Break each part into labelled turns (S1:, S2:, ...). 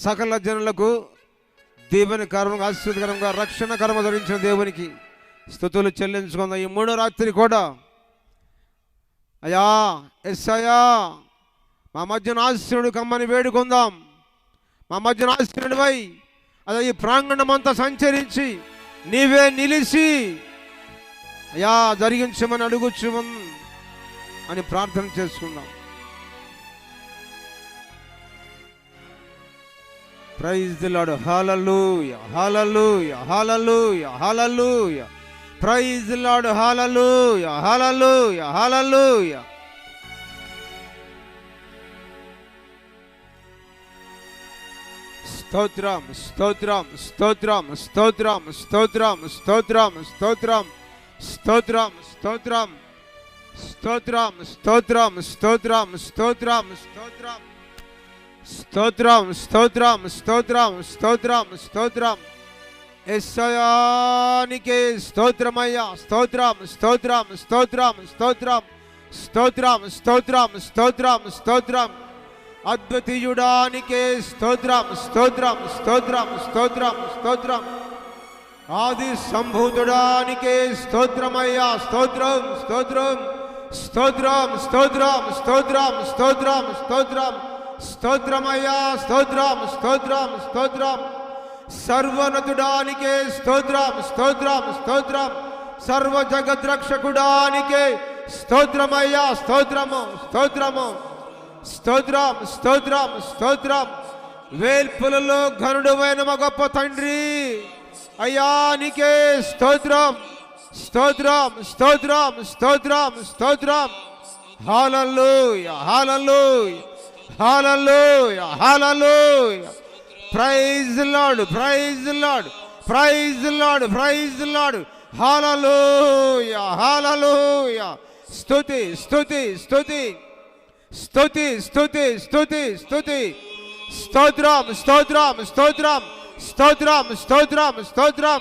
S1: సకల జనులకు దీవెనకరంగా ఆశీర్వాదకరంగా రక్షణకరంగా ధరించిన దేవునికి స్తుతులు చెల్లించుకుందాం. ఈ మూడో రాత్రి కూడా అయ్యా ఎస్సయ్యా మా మధ్యన ఆశీనుడు కమ్మని వేడుకుందాం. మా మధ్యన ఆశీనుడివై అదే ఈ ప్రాంగణం అంతా సంచరించి నీవే నిలిచి అయ్యా జరిగించమని అడుగుచుమని అని ప్రార్థన చేసుకుందాం. Praise the Lord. Hallelujah hallelujah hallelujah hallelujah. Praise the Lord. Hallelujah hallelujah hallelujah. స్తోత్రం స్తోత్రం స్తోత్రం స్తోత్రం స్తోత్రం స్తోత్రం స్తోత్రం స్తోత్రం స్తోత్రం స్తోత్రం స్తోత్రం స్తోత్రం స్తోత్రం స్తోత్రం స్తోత్రం స్తోత్రం స్తోత్రం స్తోత్రం స్తోత్రం. యేసయ్యానికే స్తోత్రమయ్యా. స్తోత్రం స్తోత్రం స్తోత్రం స్తోత్రం స్తోత్రం స్తోత్రం స్తోత్రం స్తోత్రం. అద్వితీయుడానికే స్తోత్రం స్తోత్రం స్తోత్రం స్తోత్రం స్తోత్రం. ఆది సంభూతుడానికే స్తోత్రమయ్యా. స్తోత్రం స్తోత్రం స్తోత్రం స్తోత్రం స్తోత్రం స్తోత్రం స్తోత్రం స్తోత్రమయ్యా. స్తోత్రం స్తోత్రం స్తోత్రం. సర్వనతుడానికే స్తోత్రం స్తోత్రం స్తోత్రం. సర్వ జగద్రక్షకుడానికే స్తోత్రమయ్యా. స్తోత్రము స్తోత్రము స్తోత్రం స్తోత్రం స్తోత్రం. వేల్పులలో ఘనుడైన మా గొప్ప తండ్రి అయ్యా నీకే స్తోత్రం స్తోత్రం స్తోత్రం స్తోత్రం స్తోత్రం. Hallelujah hallelujah hallelujah hallelujah. Praise the Lord praise the Lord praise the Lord praise the Lord. Hallelujah hallelujah. స్తుతి స్తుతి స్తుతి స్తుతి స్తుతి స్తుతి స్తుతి. స్తోత్రం స్తోత్రం స్తోత్రం స్తోత్రం స్తోత్రం స్తోత్రం.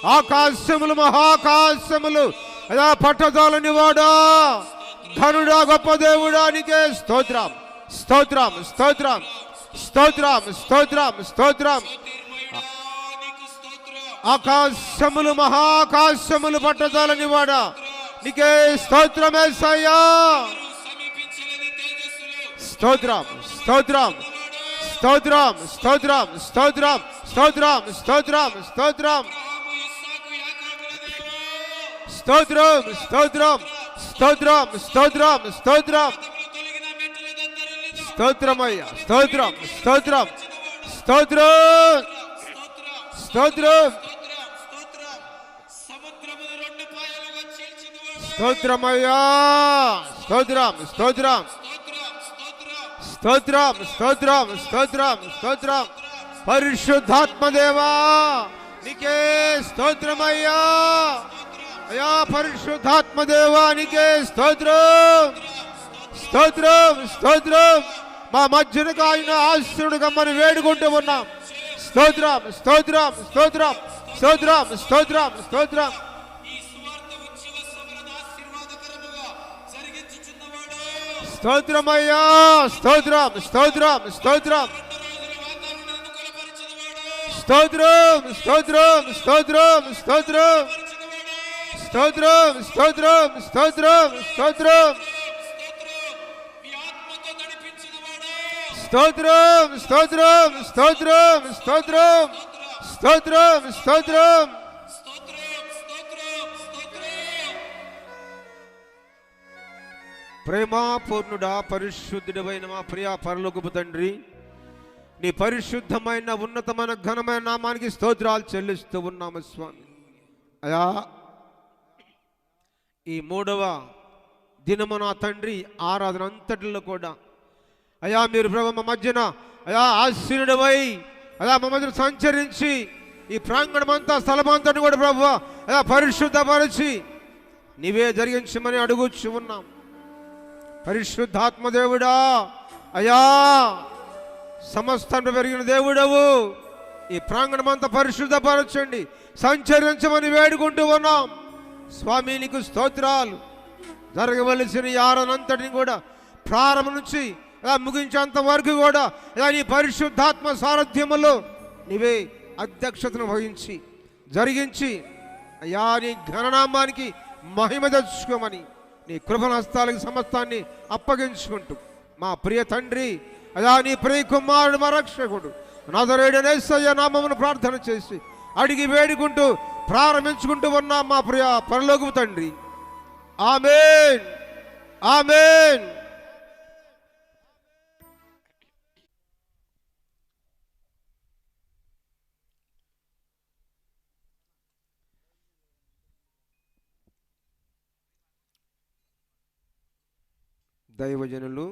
S1: ఆకాశములు మహాకాశములు అదా పట్టజాలని వాడా ఘనుడా గొప్ప దేవుడానికే స్తోత్రం స్తోత్రం స్తోత్రం స్తోత్రం స్తోత్రం స్తోత్రం. ఆకాశములు మహాకాశములు పట్టజాలని వాడా నీకే స్తోత్రం యేసయ్యా. స్తోత్రం స్తోత్రం స్తోత్రం స్తోత్రం స్తోత్రం స్తోత్రం స్తోత్రం స్తోత్రం స్తోత్రం స్తోత్రం స్తోత్రం స్తోత్రం స్తోత్రం స్తోత్రమయ్యా. స్తోత్రం స్తోత్రం స్తోత్రం స్తోత్రం స్తోత్రమయ్యా. స్తోత్రం స్తోత్రం స్తోత్రం స్తోత్రం స్తోత్రం స్తోత్రం. పరిశుద్ధాత్మదేవా నీకే స్తోత్రమయ్యా. అయ్యా పరిశుద్ధాత్మదేవా నీకే స్తోత్రం స్తోత్రం స్తోత్రం. మా మధ్యనకు ఆయన ఆశ్రుడు గమ్మని వేడుకుంటూ ఉన్నాం. స్తోత్రం స్తోత్రం స్తోత్రం స్తోత్రం స్తోత్రం స్తోత్రం. స్తోత్రమయ్యా. స్తోత్రం స్తోత్రం స్తోత్రం స్తోత్రం స్తోత్రం స్తోత్రం స్తోత్రం స్తోత్రం స్తోత్రం స్తోత్రం స్తోత్రం స్తోత్రం స్తోత్రం స్తోత్రం స్తోత్రం స్తోత్రం స్తోత్రం. ప్రేమాపూర్ణుడా పరిశుద్ధుడైన మా ప్రియ పరలోకపు తండ్రి నీ పరిశుద్ధమైన ఉన్నతమైన ఘనమైన నామానికి స్తోత్రాలు చెల్లిస్తూ ఉన్నాము స్వామి. అయా ఈ మూడవ దినము నా తండ్రి ఆరాధన అంతటిలో కూడా అయా మీరు ప్రభు మా మధ్యన అయా ఆశీనుడవై అయా మా మధ్యన సంచరించి ఈ ప్రాంగణమంతా స్థలమంతా కూడా ప్రభు అయా పరిశుద్ధపరిచి నీవే జరిగించమని అడుగుచు ఉన్నాం. పరిశుద్ధాత్మదేవుడా అయా సమస్తం పెరిగిన దేవుడవు ఈ ప్రాంగణమంతా పరిశుద్ధపరచండి సంచరించమని వేడుకుంటూ ఉన్నాం స్వామి. నీకు స్తోత్రాలు. జరగవలసిన ఈ ఆరాధనంతటిని కూడా ప్రారంభం నుంచి అలా ముగించేంత వరకు కూడా ఇలా నీ పరిశుద్ధాత్మ సారథ్యములో నీవే అధ్యక్షతను వహించి జరిగించి అయ్యా నీ ఘననామానికి మహిమ తెచ్చుకోమని నీ కృపణహస్తాలకి సమస్తాన్ని అప్పగించుకుంటూ మా ప్రియ తండ్రి అయా నీ ప్రియ కుమారుడు మా రక్షకుడు నజరేయుడైన యేసయ్య నామమును ప్రార్థన చేసి అడిగి వేడుకుంటూ ప్రారంభించుకుంటూ ఉన్న మా ప్రియ పరలోకపు తండ్రి. ఆమేన్, ఆమేన్. దైవజనులు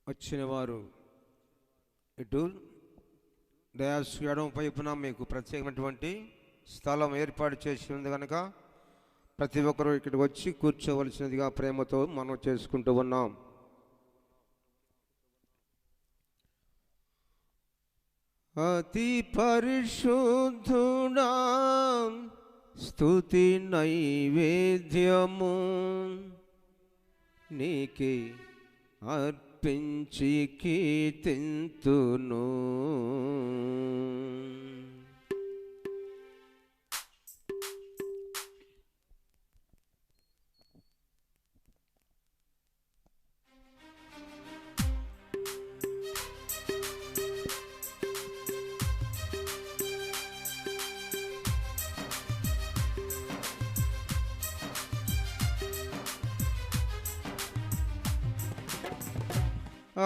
S1: వచ్చిన వారు ఇటు డయాస్ ఎడమ వైపున మీకు ప్రత్యేకమైనటువంటి స్థలం ఏర్పాటు చేసి ఉంది కనుక ప్రతి ఒక్కరూ ఇక్కడికి వచ్చి కూర్చోవలసినదిగా ప్రేమతో మనం చేసుకుంటూ ఉన్నాం. అతి పరిశుద్ధుడా స్తుతి నైవేద్యము నీకే అర్పించి కీర్తింతును.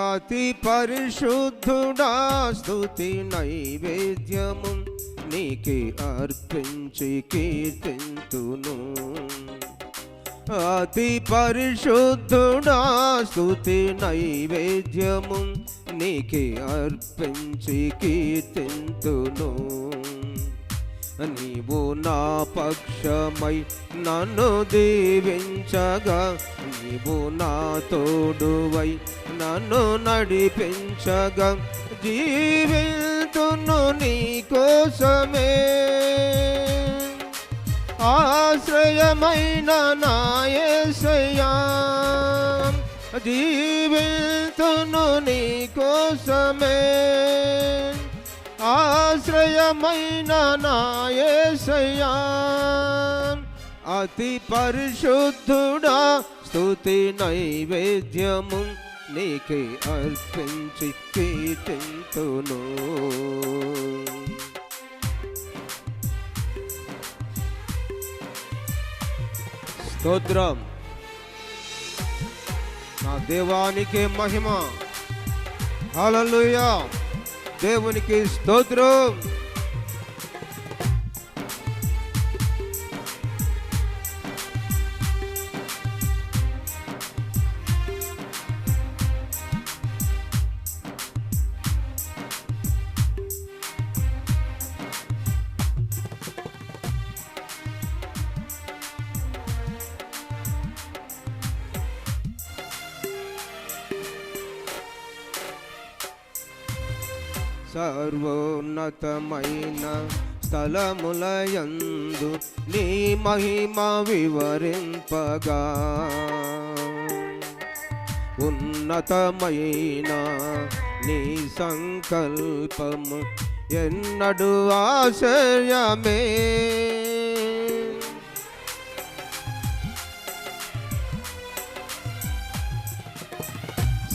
S1: అతి పరిశుద్ధుడా స్తుతి నైవేద్యము నీకే అర్పించి కీర్తింతును. అతి పరిశుద్ధుడా స్తుతి నైవేద్యము నీకే అర్పించి కీర్తింతును. నీవు నా పక్షమై నన్ను దీవించగా నీవు నా తోడువై నన్ను నడిపించగా జీవితును నీ కోసమే. ఆశ్రయమైన నా యేసయ్యా జీవితును నీ కోసమే. ఆశ్రయమైన నా యేసయ్యా అతి పరిశుద్ధుడా స్తుతి నైవేద్యము నీకే అర్పించి కీర్తింతును. స్తోత్రం. నా దేవానికి మహిమ. హల్లెలూయా. దేవునికి స్తోత్రం. సర్వోన్నతమైన స్థలములయందు నీ మహిమ వివరింపగా ఉన్నతమైన నీ సంకల్పము ఎన్నడూ ఆశ్చర్యమే.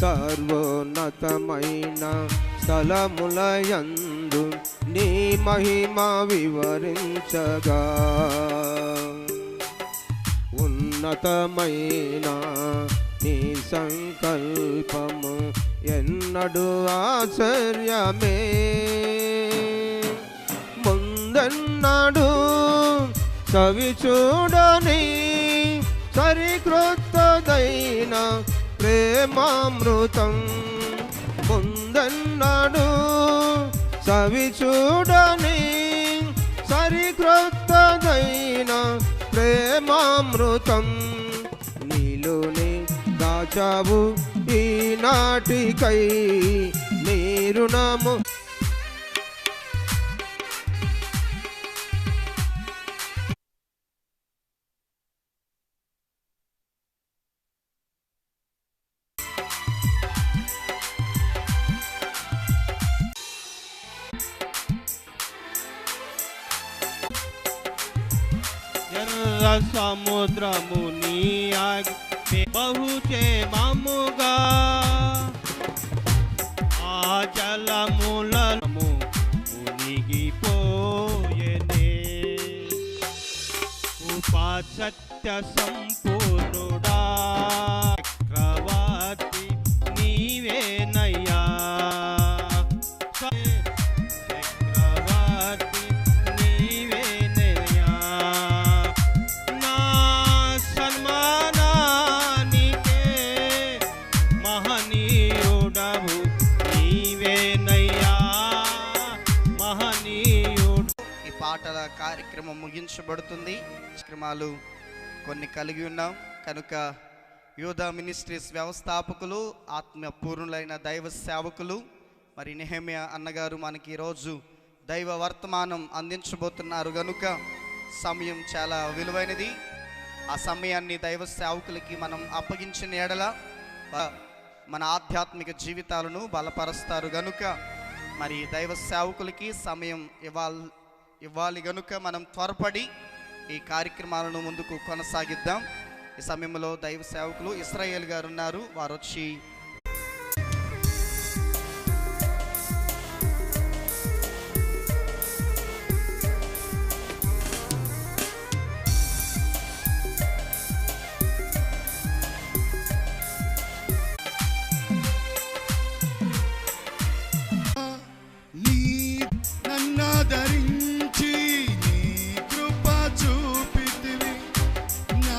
S1: సర్వోన్నతమైన స్థలములయందు నీ మహిమ వివరించగా ఉన్నతమైన నీ సంకల్పము ఎన్నడూ ఆశ్చర్యమే. ముందెన్నడూ చవి చూడని సరికృతదైన ప్రేమామృతం ముందన్నాడు చవి చూడని సరికృతదైన ప్రేమామృతం నీలోనే దాచావు ఈనాటికై నీ రుణము.
S2: సముద్రము నీ ఆజ్ఞ బహుక్షేమముగా ఆ జలములను మునిగిపోయెనే. కృపా సత్య సంపూర్ణుడా చక్రవర్తి నీవేనయ్యా. చక్రవర్తి నీవేనయ్యా. నా సన్మానానికే మహనీయుడవు నీవేనయ్యా. మహనీయుడు.
S3: ఈ పాటల కార్యక్రమం ముగించబడుతుంది. కార్యక్రమాలు కొన్ని కలిగి ఉన్నాం కనుక యోధా మినిస్ట్రీస్ వ్యవస్థాపకులు ఆత్మీయ పూర్ణులైన దైవ సేవకులు మరి నెహెమ్యా అన్నగారు మనకి ఈరోజు దైవ వర్తమానం అందించబోతున్నారు కనుక సమయం చాలా విలువైనది. ఆ సమయాన్ని దైవ సేవకులకి మనం అప్పగించిన ఎడల మన ఆధ్యాత్మిక జీవితాలను బలపరుస్తారు గనుక మరి దైవ సేవకులకి సమయం ఇవ్వాలి గనుక మనం త్వరపడి ఈ కార్యక్రమాలను ముందుకు కొనసాగిద్దాం. ఈ సమయంలో దైవ సేవకులు ఇస్రాయేల్ గారు ఉన్నారు. వారు వచ్చి
S4: నన్నదరించి నీ కృప చూపితివి నా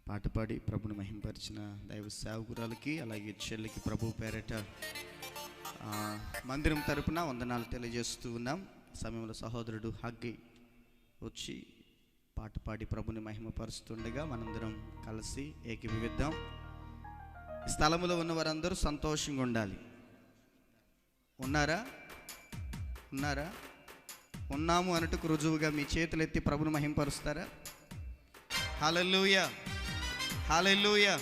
S3: పాట పాడి ప్రభుని మహింపరిచిన దైవ సేవకురాలకి అలాగే చెల్లికి ప్రభు పేరట మందిరం తరపున వందనాలు తెలియజేస్తూ ఉన్నాం. సమయంలో సహోదరుడు హగ్గి వచ్చి పాట పాడి ప్రభుని మహిమపరుస్తుండగా మనందరం కలిసి ఏకీభవిద్దాం. స్థలములో ఉన్న వారందరూ సంతోషంగా ఉండాలి. ఉన్నారా? ఉన్నాము అన్నట్టుకు రుజువుగా మీ చేతులు ఎత్తి ప్రభుని మహిమపరుస్తారా? హల్లెలూయా, హల్లెలూయా.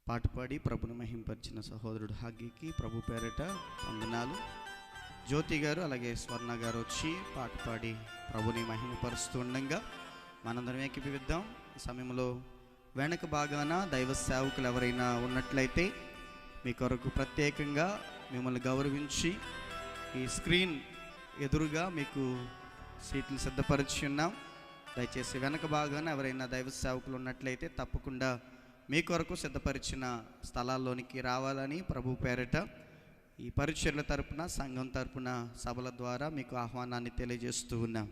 S3: పాట పాడి ప్రభుని మహింపరిచిన సహోదరుడు హాగీకి ప్రభు పేరిట వందనాలు. జ్యోతి గారు అలాగే స్వర్ణ గారు వచ్చి పాట పాడి ప్రభుని మహిమపరుస్తూ ఉండగా మనందరం ఏకీభవిద్దాం. ఈ సమయంలో వెనక భాగాన దైవ సేవకులు ఎవరైనా ఉన్నట్లయితే మీ కొరకు ప్రత్యేకంగా మిమ్మల్ని గౌరవించి ఈ స్క్రీన్ ఎదురుగా మీకు సీట్లు సిద్ధపరిచి ఉన్నాం. దయచేసి వెనక భాగాన ఎవరైనా దైవ సేవకులు ఉన్నట్లయితే తప్పకుండా మీ కొరకు సిద్ధపరిచిన స్థలాల్లోనికి రావాలని ప్రభు పేరిట ఈ పరిచర్ల తరపున సంఘం తరపున సభల ద్వారా మీకు ఆహ్వానాన్ని తెలియజేస్తూ ఉన్నాం.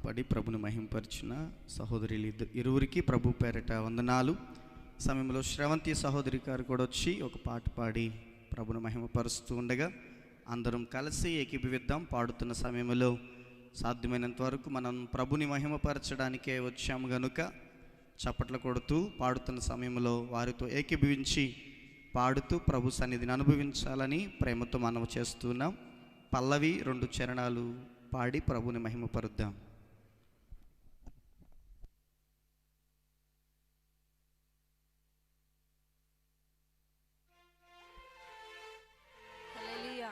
S3: పాడి ప్రభుని మహింపరిచిన సహోదరులు ఇరువురికి ప్రభు పేరట వందనాలు. సమయంలో శ్రవంతి సహోదరి గారు కూడా వచ్చి ఒక పాట పాడి ప్రభుని మహిమపరుస్తూ ఉండగా అందరం కలిసి ఏకీభవిద్దాం. పాడుతున్న సమయంలో సాధ్యమైనంత వరకు మనం ప్రభుని మహిమపరచడానికే వచ్చాము గనుక చప్పట్లు కొడుతూ పాడుతున్న సమయంలో వారితో ఏకీభవించి పాడుతూ ప్రభు సన్నిధిని అనుభవించాలని ప్రేమతో మనవి చేస్తున్నాం. పల్లవి 2 చరణాలు పాడి ప్రభుని మహిమపరుద్దాం.
S5: హల్లెలూయా.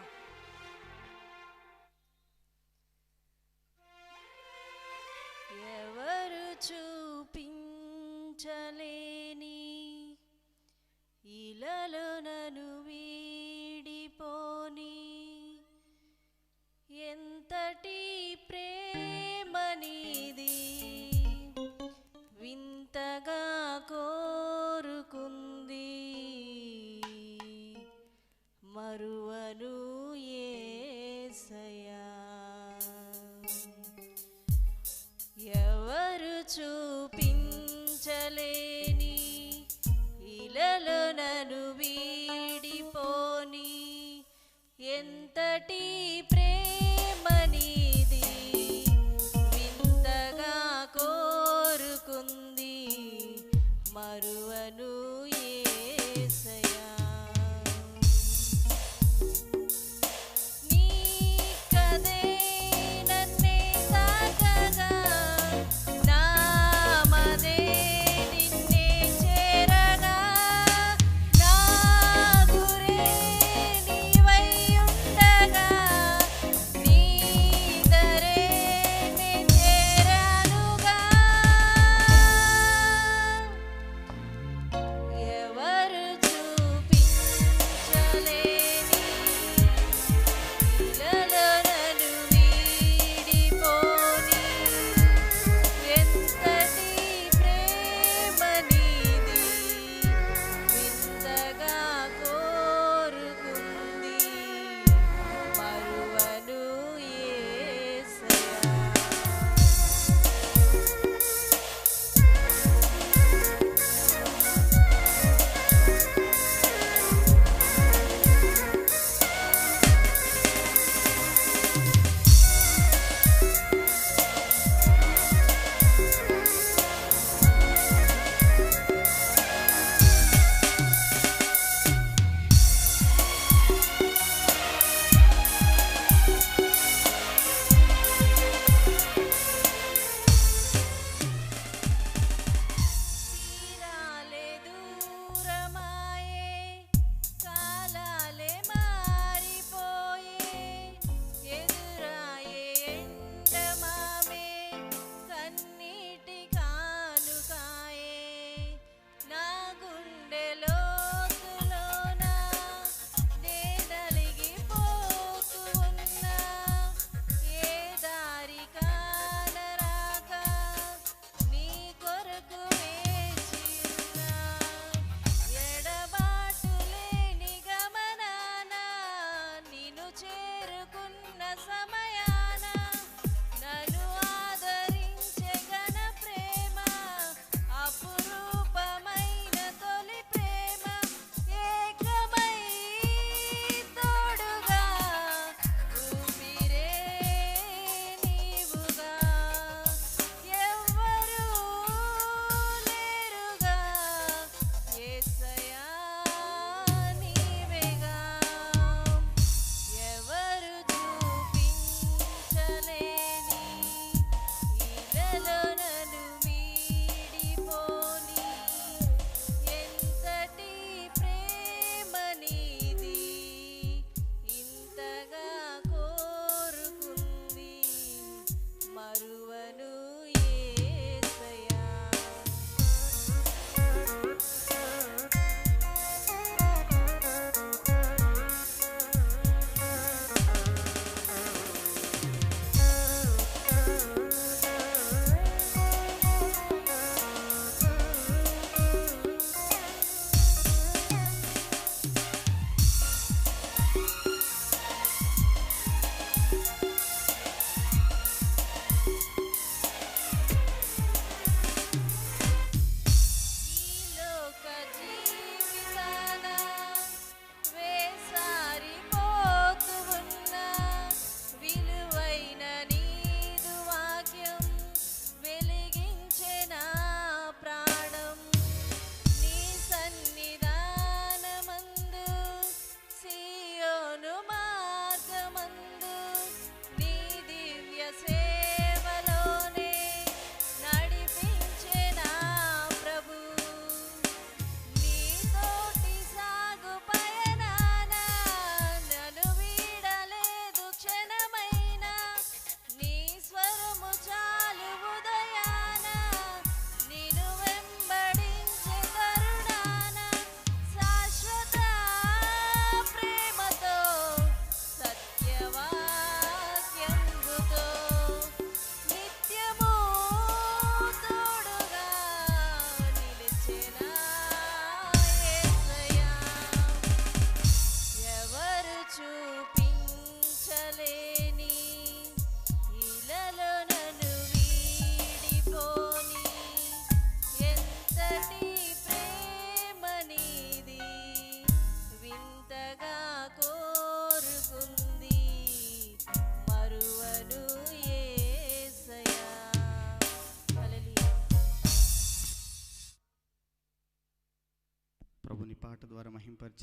S5: ఎవరు చూపించలేని ఇలలో నన్ను వీడిపోని ఎంతటి ప్రేమ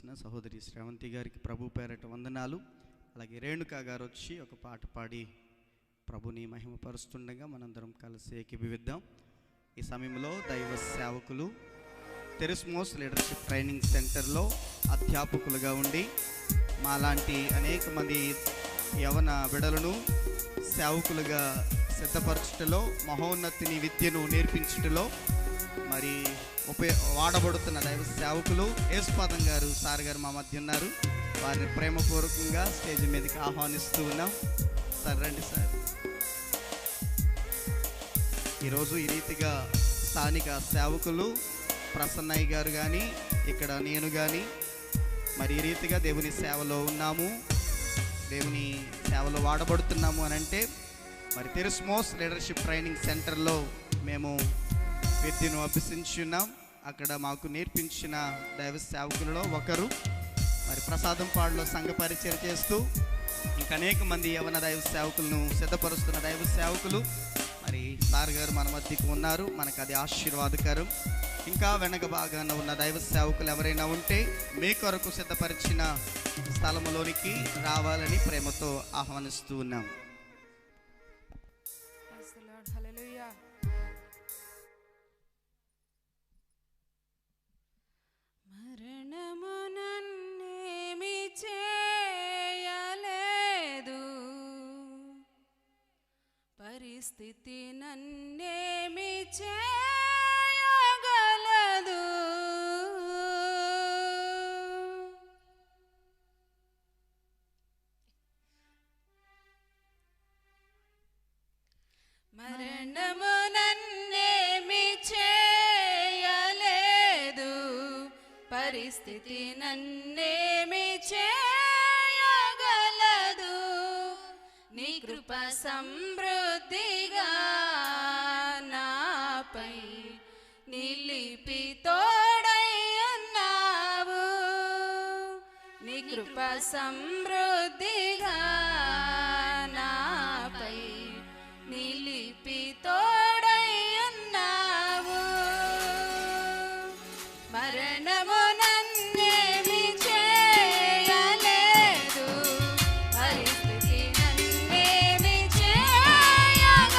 S3: ఇచ్చిన సహోదరి శ్రవంతి గారికి ప్రభు పేరట వందనాలు. అలాగే రేణుకా గారు వచ్చి ఒక పాట పాడి ప్రభుని మహిమపరుస్తుండగా మనందరం కలిసి ఏకీభవిద్దాం. ఈ సమయంలో దైవ సేవకులు తెరిస్మోస్ లీడర్షిప్ ట్రైనింగ్ సెంటర్లో అధ్యాపకులుగా ఉండి మాలాంటి అనేక మంది యవన బిడలను సేవకులుగా సిద్ధపరచుటలో, మహోన్నతిని విద్యను నేర్పించుటలో మరి వాడబడుతున్న దైవ సేవకులు యేసుపాదం గారు సార్ గారు మా మధ్య ఉన్నారు. వారిని ప్రేమపూర్వకంగా స్టేజ్ మీదకి ఆహ్వానిస్తూ ఉన్నాం. సార్ రండి సార్. ఈరోజు ఈ రీతిగా స్థానిక సేవకులు ప్రసన్నయ్య గారు కానీ ఇక్కడ నేను కానీ మరి ఈ రీతిగా దేవుని సేవలో ఉన్నాము, దేవుని సేవలో వాడబడుతున్నాము అని అంటే మరి తెరిస్మోస్ లీడర్షిప్ ట్రైనింగ్ సెంటర్లో మేము విద్యను అభ్యసించున్నాం. అక్కడ మాకు నేర్పించిన దైవ సేవకులలో ఒకరు మరి ప్రసాదం పాడులో సంఘ పరిచయం చేస్తూ ఇంకా అనేక మంది యవన దైవ సేవకులను సిద్ధపరుస్తున్న దైవ సేవకులు మరి సార్ గారు మన మధ్యకు ఉన్నారు. మనకు అది ఆశీర్వాదకరం. ఇంకా వెనక భాగాన ఉన్న దైవ సేవకులు ఎవరైనా ఉంటే మీ కొరకు సిద్ధపరిచిన స్థలములోనికి రావాలని ప్రేమతో ఆహ్వానిస్తూ ఉన్నాం.
S5: మరణము నన్నేమి చేయలేదు, పరిస్థితి నన్నేమి చేయగలదు. మరణము నన్నేమి చేయలేదు, పరిస్థితి నన్నేమి చేయగలదు. నీ కృప సమృద్ధిగా నాపై నిలిపి తోడై ఉన్నావు. నీ కృప సమృద్ధిగా నాపై నిలిపి తోడై ఉన్నావు. మరణము నన్నేమి చేయలేదు, పరిస్థితి నన్నేమి చేయగలదు.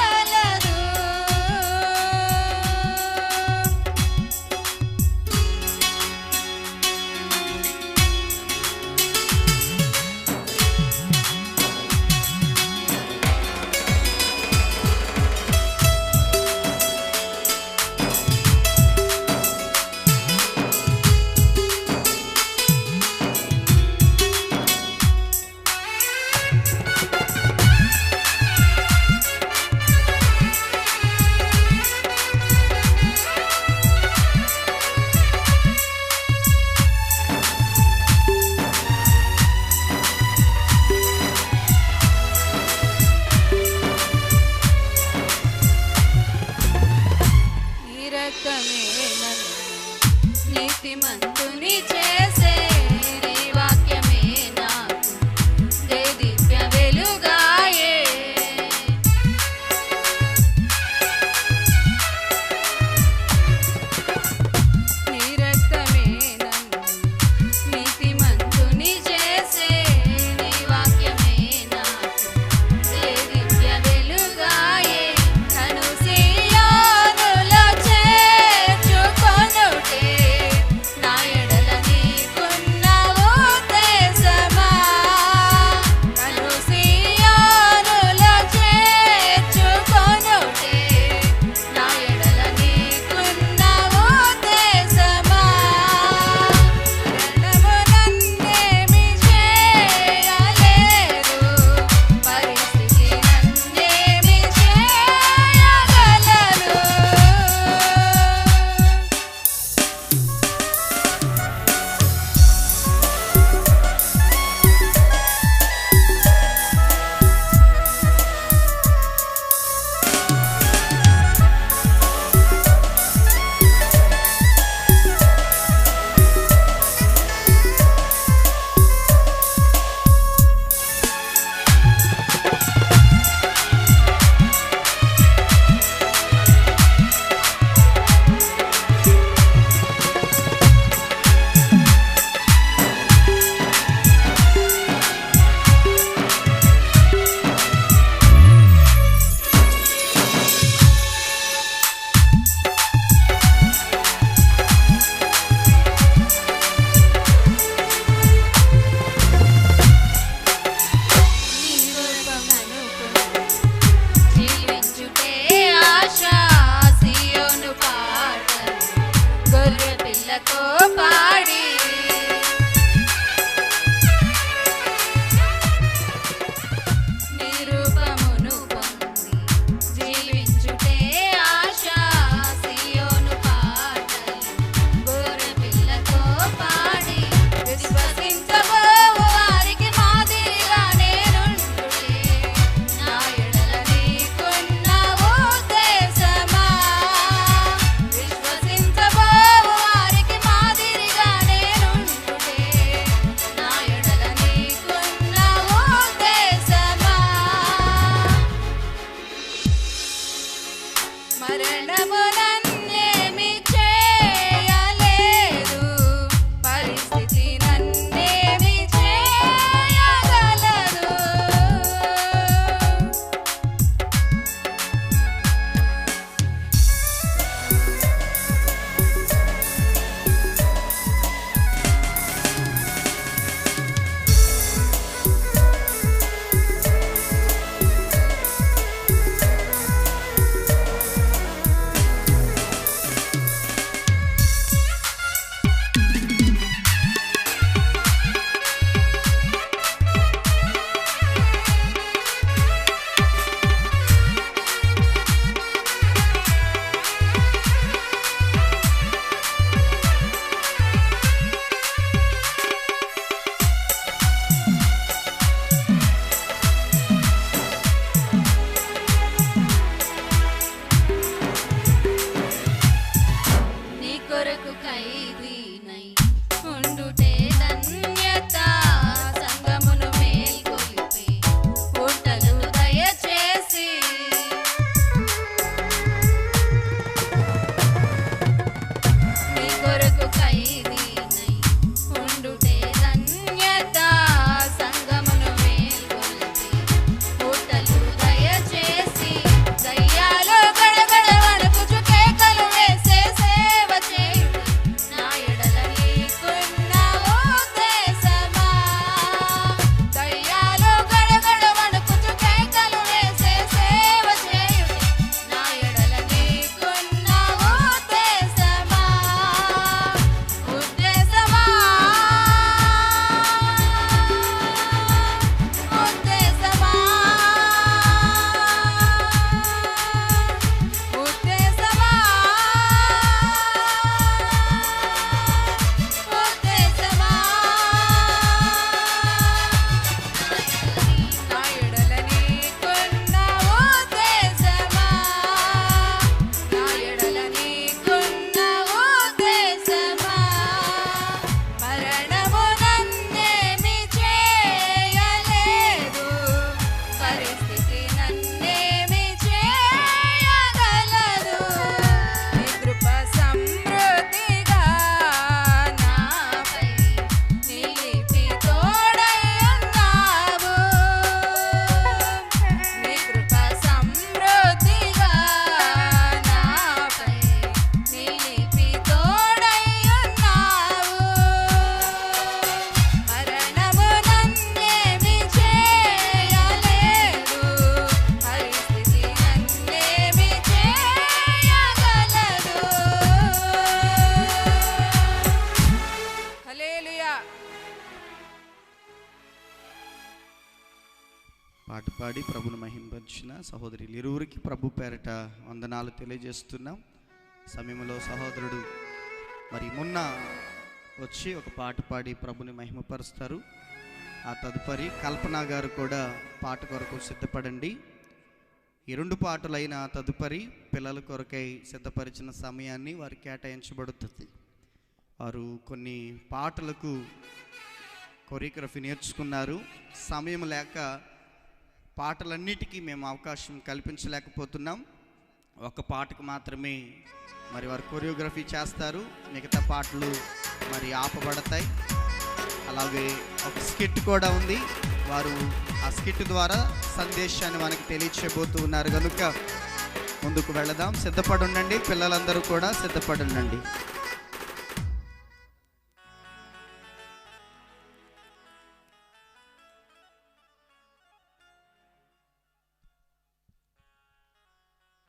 S3: పాట పాడి ప్రభుని మహింపరిచిన సహోదరులు ఇరువురికి ప్రభు పేరట వందనాలు తెలియజేస్తున్నాం. సమయంలో సహోదరుడు మరి మొన్న వచ్చి ఒక పాట పాడి ప్రభుని మహిమపరుస్తారు. ఆ తదుపరి కల్పన గారు కూడా పాట కొరకు సిద్ధపడండి. ఈ 2 పాటలైన తదుపరి పిల్లల కొరకై సిద్ధపరిచిన సమయాన్ని వారు కేటాయించబడుతుంది. వారు కొన్ని పాటలకు కొరియోగ్రఫీ నేర్చుకున్నారు. సమయం లేక పాటలన్నిటికీ మేము అవకాశం కల్పించలేకపోతున్నాం. ఒక పాటకు మాత్రమే మరి వారు కొరియోగ్రఫీ చేస్తారు. మిగతా పాటలు మరి ఆపబడతాయి. అలాగే ఒక స్కిట్ కూడా ఉంది. వారు ఆ స్కిట్ ద్వారా సందేశాన్ని మనకి తెలియచేయబోతూ ఉన్నారు కనుక ముందుకు వెళదాం. సిద్ధపడి ఉండండి, పిల్లలందరూ కూడా సిద్ధపడి ఉండండి.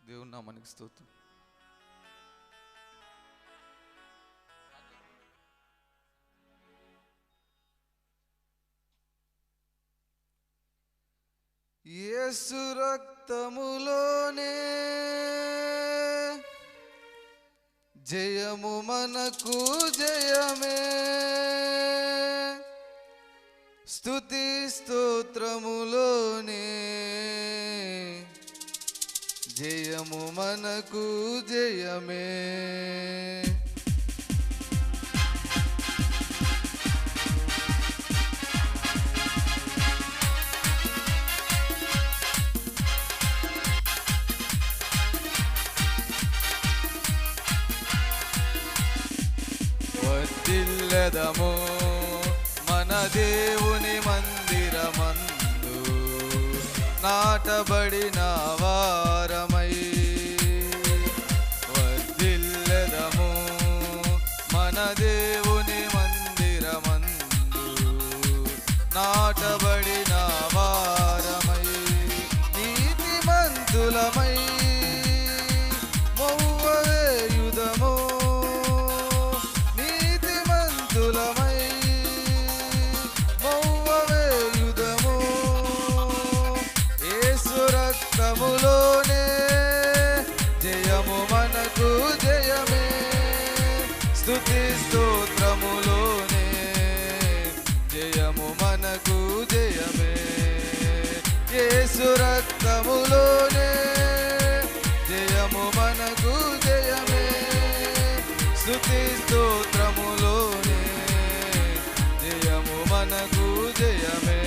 S6: దేవుని నామానికి స్తోత్రం. యేసు రక్తములోనే జయము మనకు జయమే, స్తుతి స్తోత్రములోనే జయము మనకు జయమే. వర్ధిల్లెదము మన దేవుని మందిరమందు నాటబడిన వారమై. వర్ధిల్లెదము మన దేవుని మందిరమందు నాటబడిన వారమై. నీతిమంతులమై మౌవవేయుదము, నీతిమంతులమై మౌవవేయుదము. యేసు రక్తములోనే జయము మనకు జయమే, స్తుతి స్తోత్రములోనే జయము మనకు జయమే. యేసు రక్తములోనే జయము మనకు జయమే, స్తుతి స్తోత్రములోనే జయము మనకు జయమే.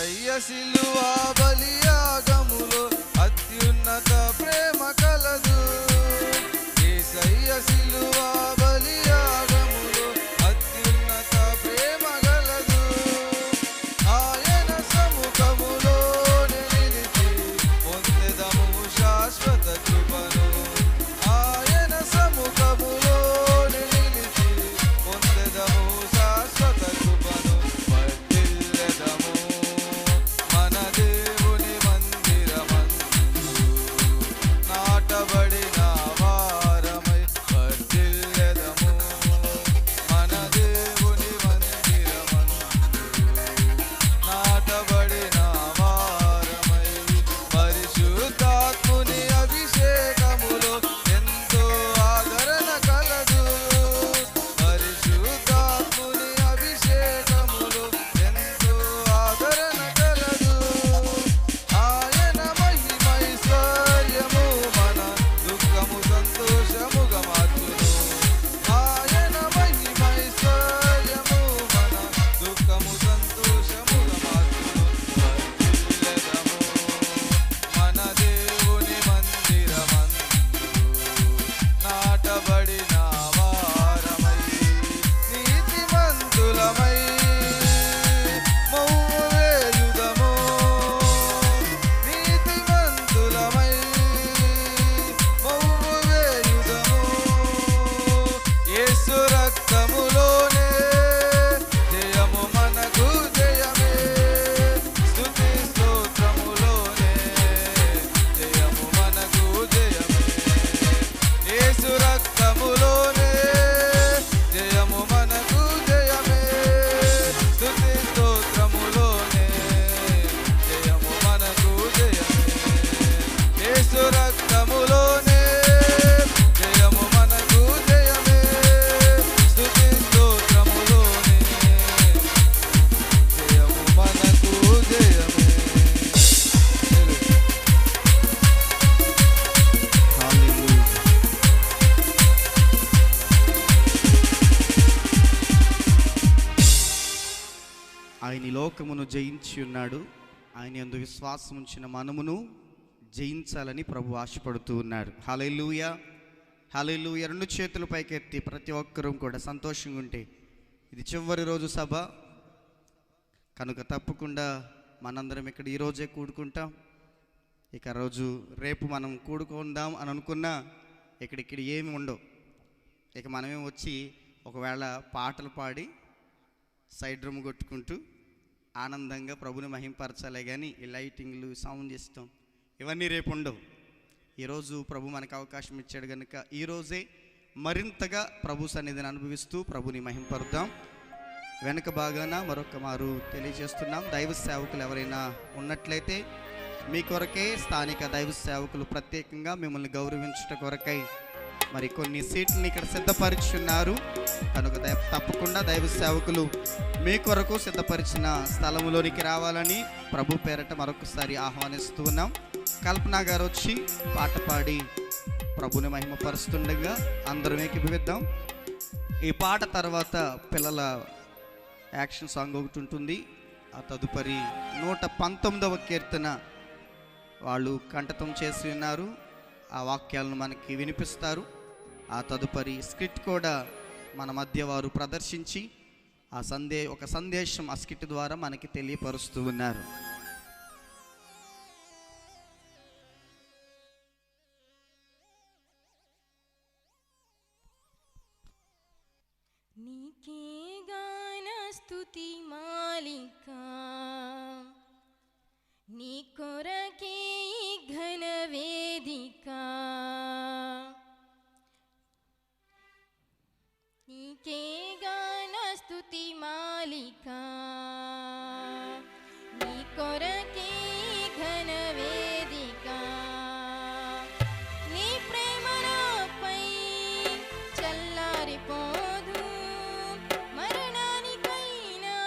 S6: యేసయ్య సిలువా బలియాగములో అత్యున్నత ప్రేమ కలదు. యేసయ్య సిలువా బలియాగములో అత్యున్నత ప్రేమ కలదు. ఆయన సముఖములోనే నిలిచి పొందెదము శాశ్వత కృపను. ఆయన సముఖములోనే నిలిచి పొందెదము శాశ్వత కృపను. వర్ధిల్లెదము మన దేవుని మందిరమందు నాటబడిన వారమై. వర్ధిల్లెదము మన దేవుని మందిరమందు నాటబడిన వారమై. పరిశుద్ధాత్ముని అభిషేకములో ఎంతో ఆదరణ కలదు. పరిశుద్ధాత్ముని అభిషేకములో ఎంతో ఆదరణ కలదు. ఆయన మహిమైశ్వర్యము మన దుఃఖము సంతోషముగా మార్చును. ఆయన మహిమైశ్వర్యము మన దుఃఖము సంతోషముగా మార్చును. వర్ధిల్లెదము మన దేవుని మందిరమందు నాటబడిన వారమై. నీతిమంతులమై మౌన వేయుదము. నీతిమంతులమై మౌన వేయుదము. యేసు రక్తములోనే జయము మనకు జయమే. స్తుతి స్తోత్రములోనే జయము మనకు జయమే. యేసు రక్తములోనే జయము మనకు జయమే. స్తుతి స్తోత్రములోనే జయము మనకు జయమే. యేసు రక్తములోనే జయము మనకు జయమే. స్తుతి స్తోత్రములోనే జయము మనకు జయమే.
S3: ఆయన ఈ లోకమును జయించి ఉన్నాడు. ఆయన యందు విశ్వాసం ఉంచిన మనమును జయించాలని ప్రభు ఆశపడుతూ ఉన్నారు. హల్లెలూయా, హల్లెలూయా. రెండు చేతుల పైకెత్తి ప్రతి ఒక్కరూ కూడా సంతోషంగా ఉంటే, ఇది చివరి రోజు సభ కనుక తప్పకుండా మనందరం ఇక్కడ ఈరోజే కూడుకుంటాం. ఇక రోజు రేపు మనం కూడుకుందాం అని అనుకున్నా ఇక్కడ ఏమి ఉండవు. ఇక మనమే వచ్చి ఒకవేళ పాటలు పాడి సైడ్ రూమ్ కొట్టుకుంటూ ఆనందంగా ప్రభుని మహింపరచాలే కానీ ఈ లైటింగ్లు సౌండ్ సిస్టం ఇవన్నీ రేపు ఉండవు. ఈరోజు ప్రభు మనకు అవకాశం ఇచ్చాడు కనుక ఈరోజే మరింతగా ప్రభు సన్నిధిని అనుభవిస్తూ ప్రభుని మహింపరుద్దాం. వెనక భాగాన మరొక మారు తెలియజేస్తున్నాం, దైవ సేవకులు ఎవరైనా ఉన్నట్లయితే మీ కొరకే స్థానిక దైవ సేవకులు ప్రత్యేకంగా మిమ్మల్ని గౌరవించుట కొరకై మరి కొన్ని సీట్లని ఇక్కడ సిద్ధపరిచున్నారు కనుక తప్పకుండా దైవ సేవకులు మీ కొరకు సిద్ధపరిచిన స్థలంలోనికి రావాలని ప్రభు పేరట మరొకసారి ఆహ్వానిస్తూ ఉన్నాం. కల్పన గారు వచ్చి పాట పాడి ప్రభుని మహిమపరుస్తుండగా అందరం ఏకీభవిద్దాం. ఈ పాట తర్వాత పిల్లల యాక్షన్ సాంగ్ ఒకటి ఉంటుంది. ఆ తదుపరి 119వ కీర్తన వాళ్ళు కంఠతం చేసి ఉన్నారు. ఆ వాక్యాలను మనకి వినిపిస్తారు. ఆ తదుపరి స్క్రిప్ట్ కూడా మన మధ్య వారు ప్రదర్శించి ఒక సందేశం ఆ స్కిట్ ద్వారా మనకి తెలియపరుస్తూ ఉన్నారు.
S5: నీకే గాన స్తుతి మాలిక, నీ కొరకే ఈ ఘన వేదిక. నీకే గాన స్తుతి మాలిక, నీ కొరకే ఈ ఘన వేదిక. నీ ప్రేమ నాపై చల్లారిపోదు, మరణానికైనా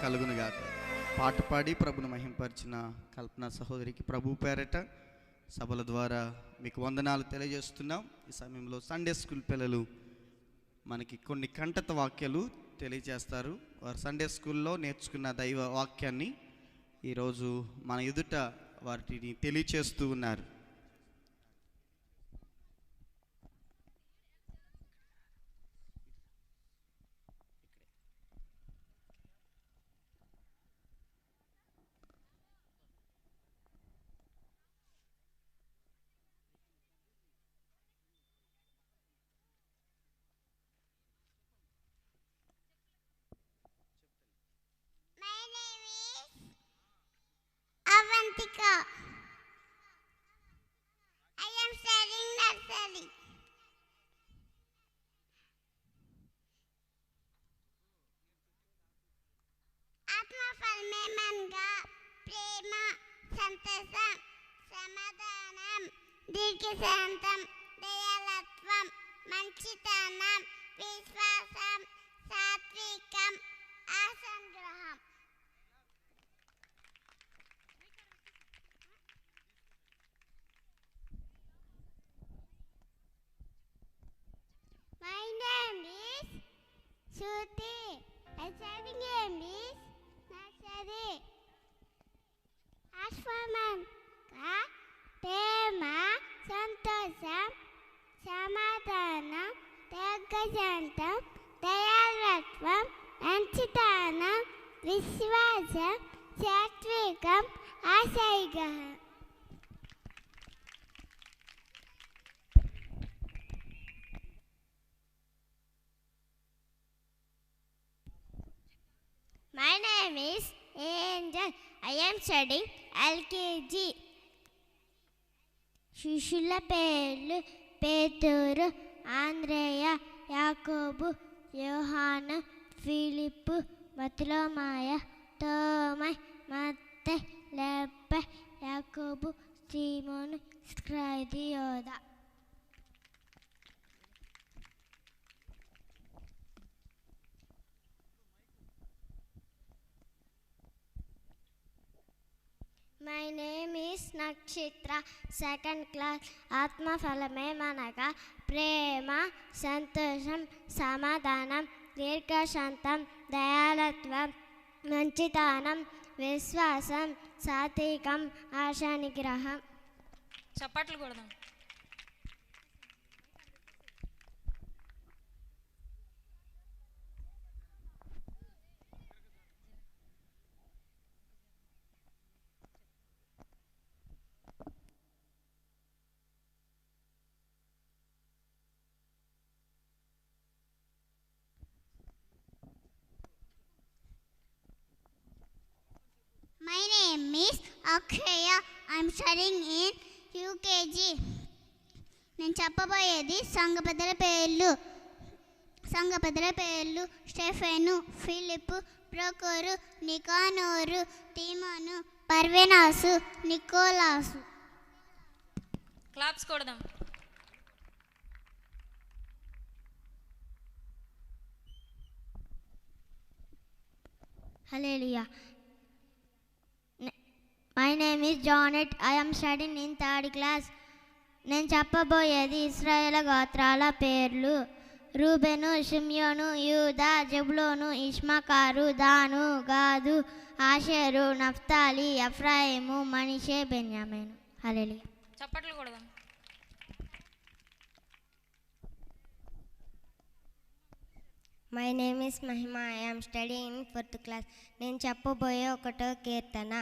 S3: కలుగునుగాక. పాట పాడి ప్రభును మహింపరిచిన కల్పన సహోదరికి ప్రభు పేరట సభల ద్వారా మీకు వందనాలు తెలియజేస్తున్నాం. ఈ సమయంలో సండే స్కూల్ పిల్లలు మనకి కొన్ని కంటత వాక్యాలు తెలియజేస్తారు. వారు సండే స్కూల్లో నేర్చుకున్న దైవ వాక్యాన్ని ఈరోజు మన ఎదుట వాటిని తెలియచేస్తూ ఉన్నారు.
S7: My name is Avantika. I am studying nursery. ఆత్మఫలం మేమనగా ప్రేమ, సంతోషం, సమాధానం, దీర్ఘశాంతం, దయాళత్వం, మంచితనం, విశ్వాసం, సాత్వికం, అసంగ్రహం. My name is Shruti. My studying name is Nursery. ఆశ్వమంగా ప్రేమ, సంతోషం, సమాధానం, దీర్ఘశాంతం, దయాళత్వం, మంచితనం, విశ్వాసం, సాత్వికం, అసంగ్రహం. My name is Angel. I am studying LKG. శిష్యుల పేర్లు పేతురు, ఆంద్రేయ, యాకోబు, యోహాను, ఫిలిప్పు, బర్తలోమాయ, తోమై, మత్తయి, లెప్పై, యాకోబు, సీమోను, స్క్రైది, యోదా. My name is Nakshitra, second class. ఆత్మఫలమేమనగా ప్రేమ, సంతోషం, సమాధానం, దీర్ఘశాంతం, దయాళత్వం, మంచితనం, విశ్వాసం, సాత్వికం, ఆశానిగ్రహం.
S5: చప్పట్లు కొడదాం.
S7: My name is Akshaya. I am studying in UKG. నేను చెప్పబోయేది సంఘ పెద్దల పేర్లు స్టెఫెను, ఫిలిప్పు, ప్రొకోరు, నికానోరు, తీమోను, పర్వెనాసు, నికోలాసు.
S5: క్లాప్స్ కొడదాం.
S7: Hallelujah. My name is Jonet. I am studying in third class. నేను చెప్పబోయేది ఇశ్రాయేలు గోత్రాల పేర్లు. రూబెను, షిమ్యోను, యూదా, జెబులోను, ఇష్మాకారు, దాను, గాదు, ఆషేరు, నఫ్తాలి, ఎఫ్రాయిము, మనష్షే, బెన్యామీను. హల్లెలూయా.
S5: చప్పట్లు కొడదాం.
S7: My name is Mahima. I am studying in fourth class. నేను చెప్పబోయే 1వ కీర్తన.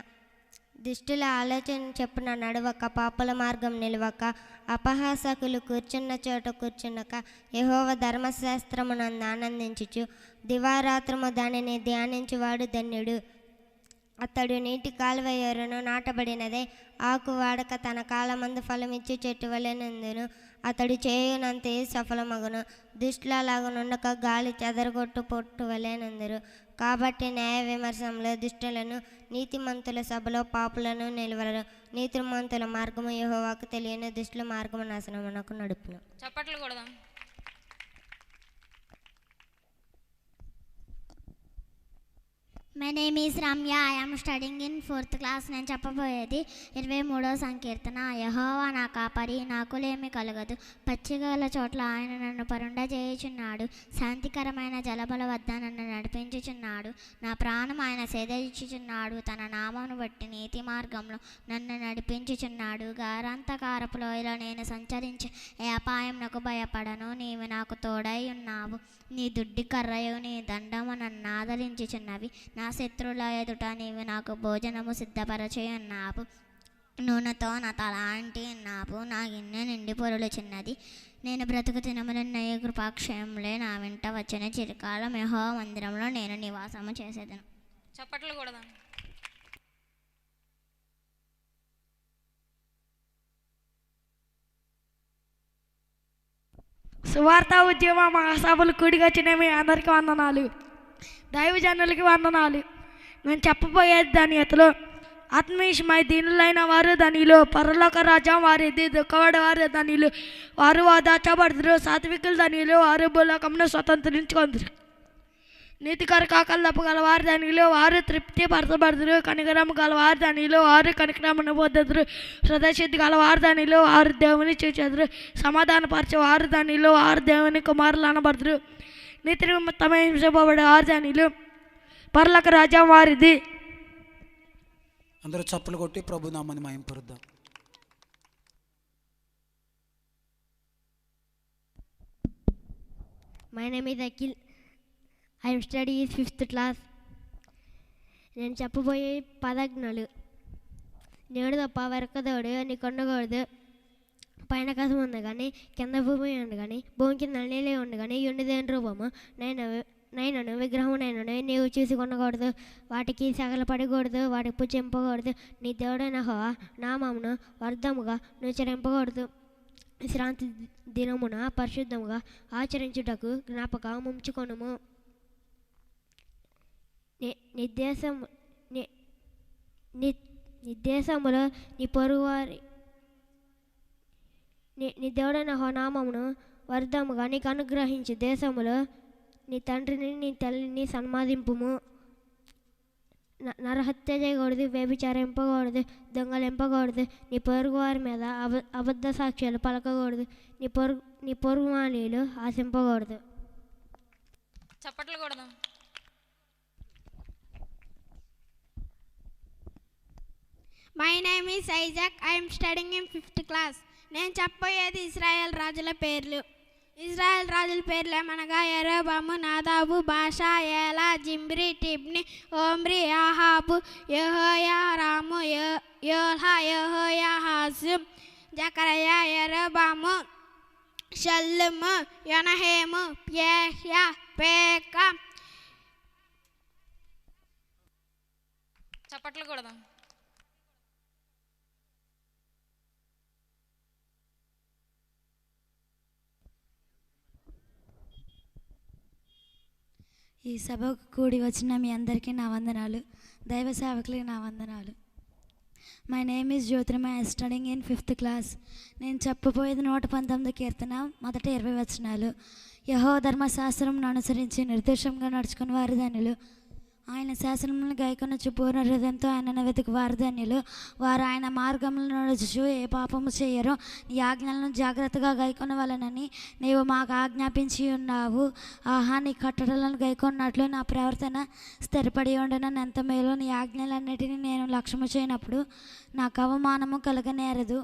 S7: దుష్టుల ఆలోచన చెప్పున నడవక, పాపుల మార్గం నిలవక, అపహాసకులు కూర్చున్న చోట కూర్చున్నక, యెహోవా ధర్మశాస్త్రమునందు ఆనందించుచు దివారాత్రము దానిని ధ్యానించువాడు ధన్యుడు. అతడు నీటి కాలువ యొరను నాటబడినదే, ఆకు వాడక తన కాలమందు ఫలమిచ్చు చెట్టు వలెనందును. అతడు చేయునంతయు సఫలమగును. దుష్టులలాగునుండక గాలి చెదరగొట్టు పొట్టు వలెనందురు. కాబట్టి న్యాయ విమర్శంలో దుష్టులను, నీతిమంతుల సభలో పాపులను నిలవరు. నీతిమంతుల మార్గము యెహోవాకు తెలియని, దుష్టుల మార్గము నాశనమునకు నడుపును.
S5: చప్పట్లు కొడదాం.
S8: My name is Ramya. I am studying in 4th class. నేను చెప్పబోయేది 23వ సంకీర్తన. యెహోవా నా కాపరి, నాకులేమి కలగదు. పచ్చిగల చోట్ల ఆయన నన్ను పరుండ చేయుచున్నాడు. శాంతికరమైన జలబల వద్ద నన్ను నడిపించుచున్నాడు. నా ప్రాణం ఆయన సేదయిచ్చుచున్నాడు. తన నామమును బట్టి నీతి మార్గంలో నన్ను నడిపించుచున్నాడు. గారాంతకారపు లోయలో నేను సంచరించి ఏ అపాయమునకు భయపడను. నీవు నాకు తోడై ఉన్నావు. నీ దుడ్డి కర్రయు నీ దండము నన్ను ఆదరించుచున్నవి. నా శత్రువుల ఎదుట నీవు నాకు భోజనము సిద్ధపరచి ఉన్నావు. నూనెతో నా తల అంటి ఉన్నావు. నా గిన్నె నిండి పొరులుచున్నది. నేను బ్రతుకు దినములన్నయ్య కృపాక్షయములే నా వెంట వచ్చిన చిరకాలం యెహోవా మందిరంలో నేను నివాసము చేసేదను.
S5: చప్పట్లు కొడదాం.
S9: సువార్త ఉద్యమ మహాసభలు కూడికొచ్చిన మీ అందరికీ వందనాలు. దైవజనులకి వందనాలు. నేను చెప్పబోయేది ధన్యతలు. ఆత్మీయమై దీనులైన వారు ధనిలు, పరలోక రాజ్యం వారిది. దుఃఖపడే వారు ధనిలు, వారు ఓదార్చబడుదురు. సాత్వికులు ధనిలు, వారు భూలోకమును స్వతంత్రించుకొందురు. నీతికర కాకలు గలవారు ధనిలు, వారు తృప్తి పరచబడుదురు. కనికరము గలవారు ధనిలు, వారు కనికరమును పొందుదురు. హృదయశుద్ధి గలవారు ధనిలు, వారు దేవుని చూచెదరు. సమాధానపరచే వారు ధనిలు, వారు దేవుని కుమారులు అనబడుదురు. నీతి నిమిత్తమై హింసింపబడే వారు ధనిలు, పరలోక రాజ్యం వారిది.
S10: అందరూ చప్పలు కొట్టి ప్రభు నామాన్ని మహింపరుద్దాం.
S7: My name is Akhil. I am study is 5th class. నేను చెప్పబోయే పదాజ్ఞలు. నేడు తప్ప వెరకదోడు నీకు ఉండకూడదు. పైన కసం ఉంది కానీ కింద భూమి ఉంది కానీ భూమి కింద నీళ్ళే ఉంది కానీ ఉండిదేని రూపము నైనను విగ్రహం నైనను నీవు చూసి కొనకూడదు. వాటికి సగలపడకూడదు, వాటికి పుచ్చింపకూడదు. నీ దేవుడైన యెహోవా నామమును వ్యర్థముగా నువ్వు చెరింపకూడదు. విశ్రాంతి దినమున పరిశుద్ధముగా ఆచరించుటకు జ్ఞాపకం ఉంచుకొనుము. నిర్దేశములో నీ పొరుగువారి నీ దేవుడైన నామమును వ్యర్థముగా నీకు అనుగ్రహించు దేశములో నీ తండ్రిని నీ తల్లిని సన్మానింపుము. నరహత్య చేయకూడదు, వ్యభిచారింపకూడదు, దొంగలింపకూడదు. నీ పొరుగు వారి మీద అబద్ధ సాక్ష్యాలు పలకకూడదు. నీ పొరుగు మానవులు ఆశింపకూడదు.
S5: చప్పట్లు కొడదాం.
S11: My name is Isaac. I'm studying in 5th class. నేను చెప్పబోయేది ఇశ్రాయేల్ రాజుల పేర్లు. ఇజ్రాయెల్ రాజుల పేర్లు ఏమనగా యెరోబాము, నాదాబు, బాషా, ఏలా, జిమ్రి, టిబ్ని, ఓమ్రి, ఆహాబు, యెహోయారాము, యోల్హా, యెహోయాహాజు, జకరయ, యెరోబాము, షల్లుము, యొనహేము, ప్యేహ్యా, పేకా.
S5: చప్పట్లు కొడదాం.
S12: ఈ సభకు కూడి వచ్చిన మీ అందరికీ నా వందనాలు. దైవ సేవకులకి నా వందనాలు. My name is Jyotirmaya. Studying in 5th class. నేను చెప్పబోయేది 119 కీర్తన మొదటి 20 వచనాలు. యెహోవా ధర్మశాస్త్రమును అనుసరించి నిర్దోషంగా నడుచుకుని వారి ధన్యులు. ఆయన శాసనములను గైకొనొచ్చు పూర్ణ హృదయంతో ఆయనను వెతుకు వారి ధన్యులు. వారు ఆయన మార్గములను నడుచు ఏ పాపము చేయరో. నీ ఆజ్ఞలను జాగ్రత్తగా గైకొనవలనని నీవు మాకు ఆజ్ఞాపించి ఉన్నావు. ఆహా, నీ కట్టడలను గైకొన్నట్లు నా ప్రవర్తన స్థిరపడి ఉండనని ఎంత మేలో. నీ ఆజ్ఞలన్నిటినీ నేను లక్ష్యము చేయనప్పుడు నాకు అవమానము కలగనేరదు.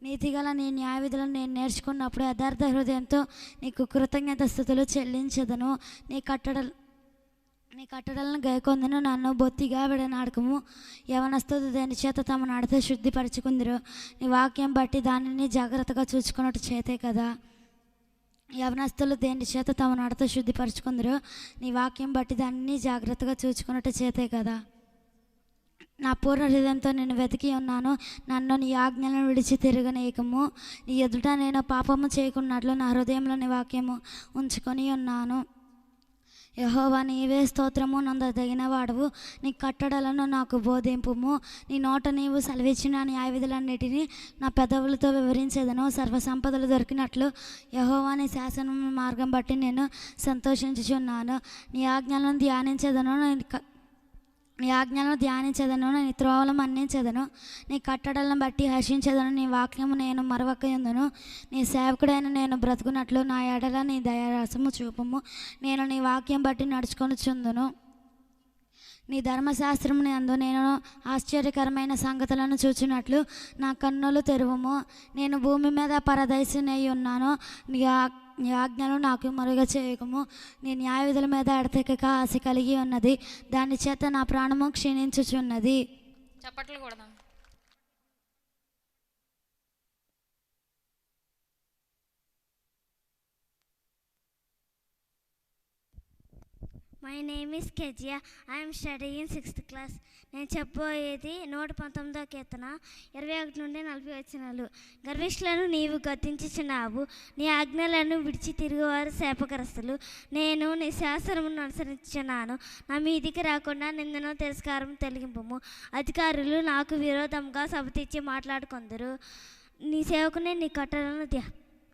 S12: నీతిగల నీ న్యాయవిధులను నేను నేర్చుకున్నప్పుడు యథార్థ హృదయంతో నీకు కృతజ్ఞత స్థుతులు చెల్లించదను. నీ కట్టడలను గైకొందును. నన్ను బొత్తిగా విడనాడకము. యవనస్తులు దేని చేత తమ నడత శుద్ధిపరచుకుందరు. నీ వాక్యం బట్టి దానిని జాగ్రత్తగా చూసుకున్నట్టు చేతే కదా. యవనస్తులు దేని చేత తమ నడత శుద్ధిపరచుకుందరు. నీ వాక్యం బట్టి దానిని జాగ్రత్తగా చూసుకున్నట్టు చేతే కదా. నా పూర్ణ హృదయంతో నేను వెతికి ఉన్నాను. నన్ను నీ ఆజ్ఞలను విడిచి తిరగనీయకము. నీ ఎదుట నేను పాపము చేయకున్నట్లు నా హృదయంలో నీ వాక్యము ఉంచుకొని ఉన్నాను. యెహోవా, నీవే స్తోత్రము నందదగిన వాడవు. నీ కట్టడలను నాకు బోధింపుము. నీ నోట నీవు సెలవిచ్చిన న్యాయవిధులన్నిటినీ నా పెదవులతో వివరించేదను. సర్వసంపదలు దొరికినట్లు యెహోవా నీ శాసనం మార్గం బట్టి నేను సంతోషించుచున్నాను. నీ ఆజ్ఞలను ధ్యానించేదను. నీ ఆజ్ఞలను ధ్యానించదను, నీ త్రోవలు మన్నించదను, నీ కట్టడలను బట్టి హర్షించదను, నీ వాక్యము నేను మరవకయుందును. నీ సేవకుడైన నేను బ్రతుకున్నట్లు నా ఎడల నీ దయారసము చూపము. నేను నీ వాక్యం బట్టి నడుచుకొనుచుందును. నీ ధర్మశాస్త్రం నందు నేను ఆశ్చర్యకరమైన సంగతులను చూచినట్లు నా కన్నులు తెరువము. నేను భూమి మీద పరదేశినై ఉన్నాను. నీ ఆజ్ఞలు నాకు మరుగ చేయకము. నీ న్యాయ విధుల మీద ఎడతెగక ఆశ కలిగి ఉన్నది, దాని చేత నా ప్రాణము క్షీణించుచున్నది.
S5: చప్పట్లు కొడదాం.
S8: My name is Kezia. I'm studying in 6th class. నేను చెప్పబోయేది 119వ కీర్తన 21 నుండి 40 వచనాలు. గర్విష్ఠులను నీవు గద్దించుచున్నావు, నీ ఆజ్ఞలను విడిచి తిరుగువారు శాపగ్రస్తులు. నేను నీ శాస్త్రమును అనుసరించుచున్నాను, నా మీదికి రాకుండా నిందను తిరస్కారం తొలగింపుము. అధికారులు నాకు విరోధంగా సభ తెచ్చి మాట్లాడుకొందరు. నీ సేవకునే నీ కట్టడలను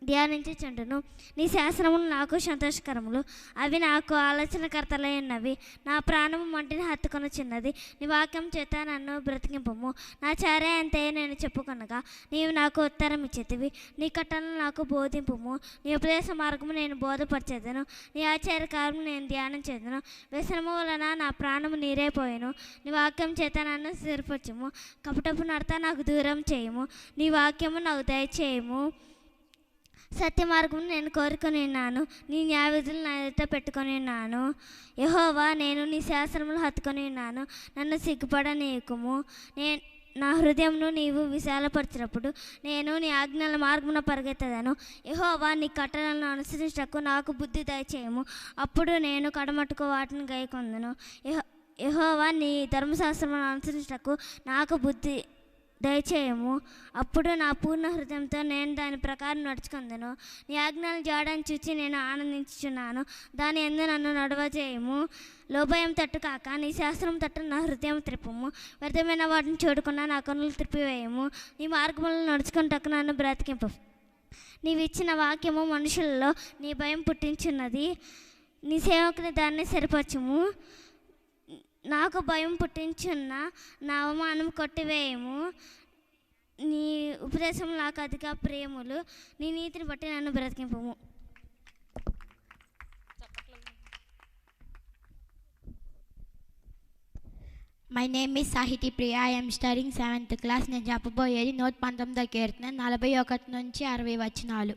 S8: ధ్యానించుచుండును. నీ శాస్త్రములు నాకు సంతోషకరములు, అవి నాకు ఆలోచనకర్తలై ఉన్నవి. నా ప్రాణము మంటిని హత్తుకొనుచున్నది. నీ వాక్యం చేత నన్ను బ్రతికింపము. నా చారే అంతే నేను చెప్పుకొనగా నీవు నాకు ఉత్తరం ఇచ్చేతివి. నీ కట్టలను నాకు బోధింపుము. నీ ఉపదేశ మార్గము నేను బోధపరచెదను. నీ ఆచార్యకారము నేను ధ్యానించెదను. వ్యసనము వలన నా ప్రాణము నీరైపోయాను. నీ వాక్యం చేత నన్ను స్థిరపరచుము. కపటపు నడత నాకు దూరం చేయము. నీ వాక్యము నాకు దయచేయము. సత్య మార్గం నేను కోరుకొని ఉన్నాను, నీ న్యాయ విధులు నా ఎదుట పెట్టుకొని ఉన్నాను. యెహోవా, నేను నీ శాస్త్రములు హత్తుకొని ఉన్నాను, నన్ను సిగ్గుపడనీయకుము. నా హృదయంను నీవు విశాలపరిచినప్పుడు నేను నీ ఆజ్ఞల మార్గమున పరిగెత్తదను. యెహోవా, నీ కట్టడలను అనుసరించుటకు నాకు బుద్ధి దయచేయము. అప్పుడు నేను కడమట్టుకు వాటిని గైకొందును. యెహోవా, నీ ధర్మశాస్త్రములను అనుసరించుటకు నాకు బుద్ధి దయచేయము. అప్పుడు నా పూర్ణ హృదయంతో నేను దాని ప్రకారం నడుచుకుందును. నీ ఆజ్ఞలు జాడని చూచి నేను ఆనందించుచున్నాను, దాని యందు నన్ను నడవజేయము. లోభయం తట్టు కాక నీ శాస్త్రం తట్టు నా హృదయం త్రిప్పుము. వ్యర్థమైన వాటిని చూడకుండా నా కన్నులు త్రిప్పివేయము. నీ మార్గములను నడుచుకుంటకు నన్ను బ్రతికింపు. నీవిచ్చిన వాక్యము మనుషులలో నీ భయం పుట్టించున్నది. నీ సేవకుని దాన్ని సరిపరచుము. నాకు భయం పుట్టించున్న నా అవమానం కొట్టివేయము. నీ ఉపదేశం నాకు అధిక ప్రేములు. నీ నీతిని బట్టి నన్ను బ్రతికింపము.
S13: మై నేమ్ ఇస్ సాహితీ Priya. I'm studying 7th class. నేను చెప్పబోయేది 119వ కీర్తన 41 నుంచి 60 వచనాలు.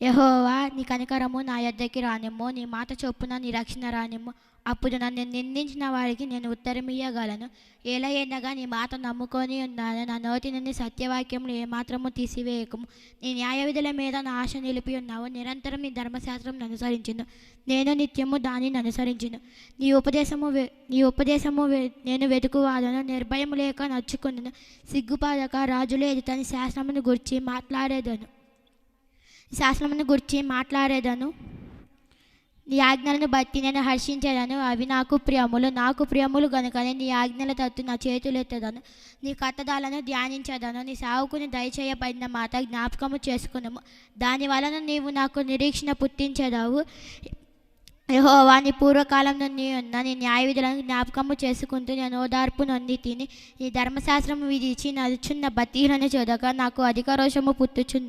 S13: యెహోవా, నీ కనికరము నా యొద్దకి రానిమ్ము, నీ మాట చొప్పున నీ రక్షణ రానిమ్ము. అప్పుడు నన్ను నిందించిన వారికి నేను ఉత్తరమియ్యగలను. ఏలయనగా నీ మాట నమ్ముకొని ఉన్నాను. నా నోటి నుండి సత్యవాక్యములు ఏమాత్రము తీసివేయకము. నీ న్యాయ విధుల మీద నా ఆశ నిలిపి ఉన్నావు. నిరంతరం నీ ధర్మశాస్త్రం అనుసరించును. నేను నిత్యము దానిని అనుసరించును. నీ ఉపదేశము నేను వెతుకువాదను. నిర్భయము లేక నచ్చుకున్నాను. సిగ్గుపడక రాజులే ఎదుటని శాస్త్రమును గురించి మాట్లాడేదను. నీ ఆజ్ఞలను బట్టి నేను హర్షించేదను. అవి నాకు ప్రియములు గనుకనే నీ ఆజ్ఞల తట్టు నా చేతులెత్తదను. నీ కట్టడాలను ధ్యానించదను. నీ సావుకుని దయచేయబడిన మాట జ్ఞాపకము చేసుకున్నాము. దాని వలన నీవు నాకు నిరీక్షణ పుట్టించదావు. యెహోవా, నీ పూర్వకాలం నుండి ఉన్న నీ న్యాయ విధులను జ్ఞాపకము చేసుకుంటూ నేను ఓదార్పు నొంది తిని నీ ధర్మశాస్త్రము విధించి నడుచున్న బతీరని చూడగా నాకు అధిక రోషము పుట్టుచున్న.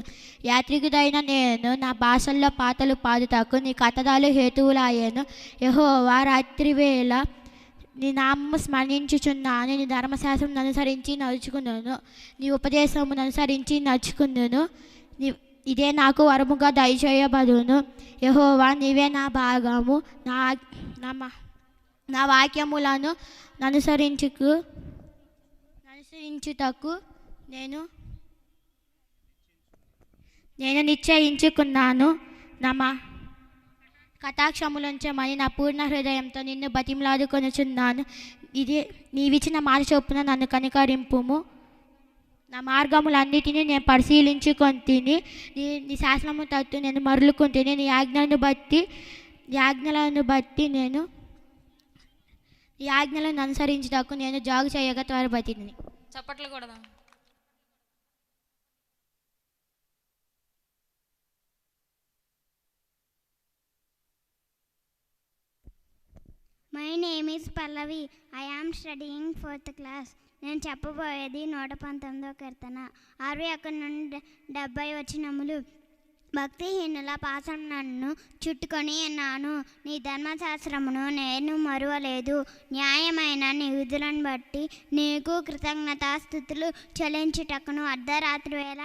S13: యాత్రికుడైన నేను నా భాషల్లో పాటలు పాడుటకు నీ కట్టడాలు హేతువులాయను. యెహోవా, రాత్రివేళ నీ నామము స్మరించుచున్నాను. నీ ధర్మశాస్త్రం అనుసరించి నడుచుకున్నాను. నీ ఉపదేశమును అనుసరించి నడుచుకున్నాను. ఇదే నాకు వరముగా దయచేయబడును. యెహోవా, నీవే నా భాగము. నా వాక్యములను అనుసరించుటకు నేను నిశ్చయించుకున్నాను. కటాక్షములుంచమని నా పూర్ణ హృదయంతో నిన్ను బతిమలాడుకొనుచున్నాను. నీవిచ్చిన మాట చొప్పున నన్ను కనికరింపుము. నా మార్గములన్నిటినీ నేను పరిశీలించుకొని తిని నీ శాసనము తట్టు నేను మరలుకుంటుని. నీ ఆజ్ఞలను అనుసరించుటకు నేను జాగు చేయగా త్వరపడింది.
S5: చప్పట్లు కొడదాం.
S8: My name is Pallavi. I am studying 4th class. నేను చెప్పబోయేది 119వ కీర్తన. 61 నుండి 70 వచనములు. భక్తిహీనుల పాసం నన్ను చుట్టుకొని ఉన్నాను. నీ ధర్మశాస్త్రమును నేను మరువలేదు. న్యాయమైన నీ విధులను బట్టి నీకు కృతజ్ఞతాస్తుతులు చెల్లించుటకును అర్ధరాత్రి వేళ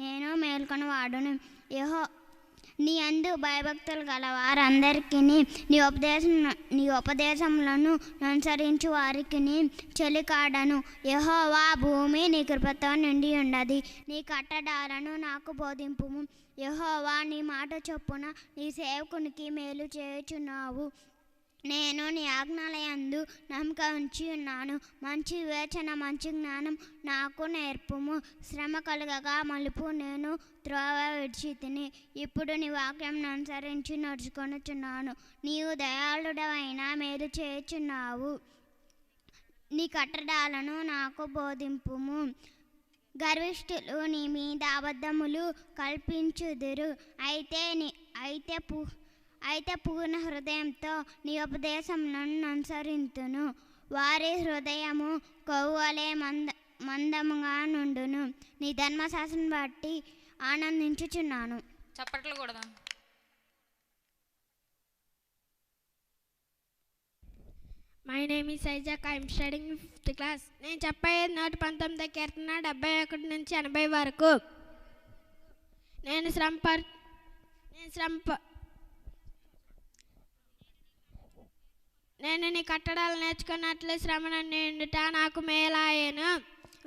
S8: నేను మేల్కొని వాడును. నీ అందు భయభక్తులు గల వారందరికీ నీ ఉపదేశములను అనుసరించు వారికి చెలికాడను. యెహోవా భూమి నీ కృపతో నిండి ఉన్నది. నీ కట్టడాలను నాకు బోధింపుము. యెహోవా నీ మాట చొప్పున నీ సేవకునికి మేలు చేయుచున్నావు. నేను నీ ఆజ్ఞలయందు నమ్మక ఉంచి ఉన్నాను. మంచి వివేచన మంచి జ్ఞానం నాకు నేర్పుము. శ్రమ కలుగగా మలుపు నేను త్రోవ విడిచి తిని ఇప్పుడు నీ వాక్యం అనుసరించి నడుచుకొనుచున్నాను. నీవు దయాళుడవైన మేలు చేయుచున్నావు. నీ కట్టడాలను నాకు బోధింపుము. గర్విష్ఠులు నీ మీద అబద్ధములు కల్పించుదురు. అయితే పూర్ణ హృదయంతో నీ ఉపదేశములను అనుసరింతును. వారి హృదయము కొవ్వలే మందముగా నుండును. నీ ధర్మశాస్త్రం బట్టి ఆనందించుచున్నాను.
S5: చప్పట్లు కొడదాం.
S11: My name is Isaac. I'm studying 5th class. నేను చెప్పేది 119వ కీర్తన 71 నుంచి 80 వరకు. నేను నీ కట్టడాలు నేర్చుకున్నట్లు శ్రమను నిండుట నాకు మేలాయను.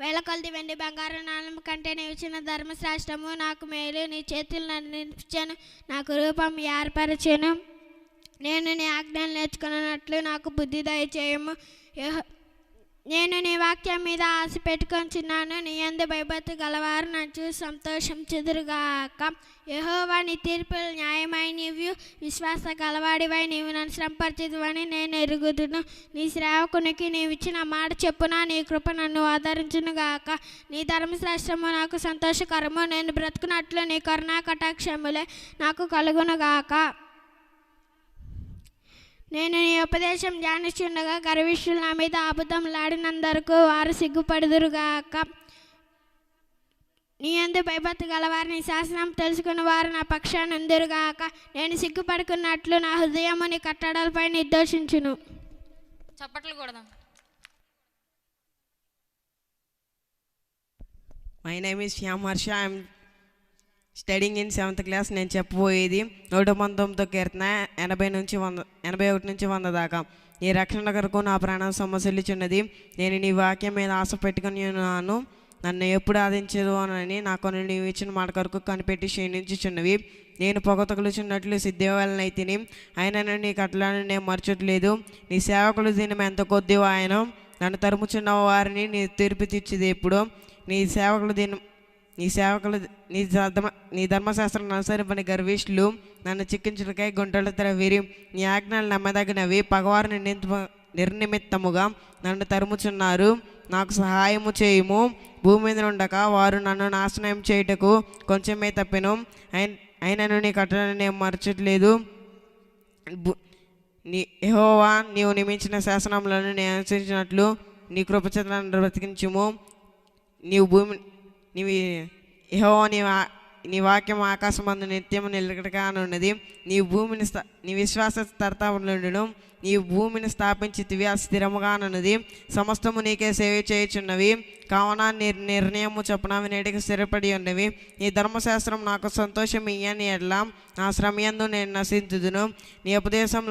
S11: వేల కొలది వెండి బంగారు నాణ్యం కంటే నీవు ఇచ్చిన ధర్మశాస్త్రము నాకు మేలు. నీ చేతులు నన్ను నిలిచాను, నాకు రూపం ఏర్పరచెను. నేను నీ ఆజ్ఞలు నేర్చుకున్నట్లు నాకు బుద్ధి దయచేయము. నేను నీ వాక్యం మీద ఆశ పెట్టుకొంచున్నాను. నీ యందు భయభక్తి గలవారు నన్ను చూసి సంతోషించుదురుగాక. యెహోవా నీ తీర్పులు న్యాయమైనవి. విశ్వాస గలవాడివై నీవు నన్ను శ్రమపరచుదువని నేను ఎరుగుదును. నీ సేవకునికి నీవు ఇచ్చిన మాట చెప్పున నీ కృప నన్ను ఆదరించునుగాక. నీ ధర్మశాస్త్రము నాకు సంతోషకరము. నేను బ్రతుకున్నట్లు నీ కరుణా కటాక్షములే నాకు కలుగునుగాక. నేను నీ ఉపదేశం ధ్యానిస్తుండగా గర్విష్ఠులు నా మీద అబద్ధములాడినందుకు వారు సిగ్గుపడుదురుగాక. నీ యందు భయభక్తి గలవారు నీ శాసనం తెలుసుకున్న వారు నా పక్షాన ఉందురుగాక. నేను సిగ్గుపడుకున్నట్లు నా హృదయము నీ కట్టడాలపై నిర్దోషించును.
S5: చప్పట్లు కొడదాం.
S14: My name is Shyam Harsha. I'm studying in 7th class. నేను చెప్పబోయేది 119వ కీర్తన 81 నుంచి 100 దాకా. నీ రక్షణ కొరకు నా ప్రాణం సమస్యలుచున్నది. నేను నీ వాక్యం మీద ఆశ పెట్టుకుని ఉన్నాను. నన్ను ఎప్పుడు ఆదించదు అని నాకు నీవు ఇచ్చిన మాట కొరకు కనిపెట్టి క్షీణించుచున్నవి. నేను పొగతగులుచున్నట్లు సిద్ధేవాళ్ళనైతిని, అయినను నీ కట్టలను నేను మరచట్లేదు. నీ సేవకులు దీని ఎంత కొద్దివో ఆయన నన్ను తరుముచున్న వారిని నీ తీర్పు తీర్చిది ఎప్పుడు. నీ ధర్మశాస్త్రం అనుసరింపని గర్విష్ఠులు నన్ను చిక్కించుటకై గుంటలు త్రవ్విరి. నీ ఆజ్ఞలు నమ్మదగినవి. పగవారిని నిర్నిమిత్తముగా నన్ను తరుముచున్నారు. నాకు సహాయము చేయుము. భూమి మీద ఉండక వారు నన్ను నాశనం చేయుటకు కొంచెమే తప్పెను. అయినను నీ కట్టలను నేను మరచట్లేదు. యెహోవా నీవు నియమించిన శాసనములను నేను అనుసరించినట్లు నీ కృపచేతలను బ్రతికించుము. యెహోవా నీ వాక్యం ఆకాశమందు నిత్యము నిలకడగానున్నది. నీ విశ్వాస స్థిరతములను నీవు భూమిని స్థాపించితివి, అది స్థిరముగానున్నది. సమస్తము నీకే సేవ చేయుచున్నవి. కావున నిర్ణయము చొప్పున నేటికి స్థిరపడి ఉన్నవి. నీ ధర్మశాస్త్రం నాకు సంతోషం ఇయ్యని ఎడ్ల నా శ్రమయందు నేను నశించుదును. నీ ఉపదేశం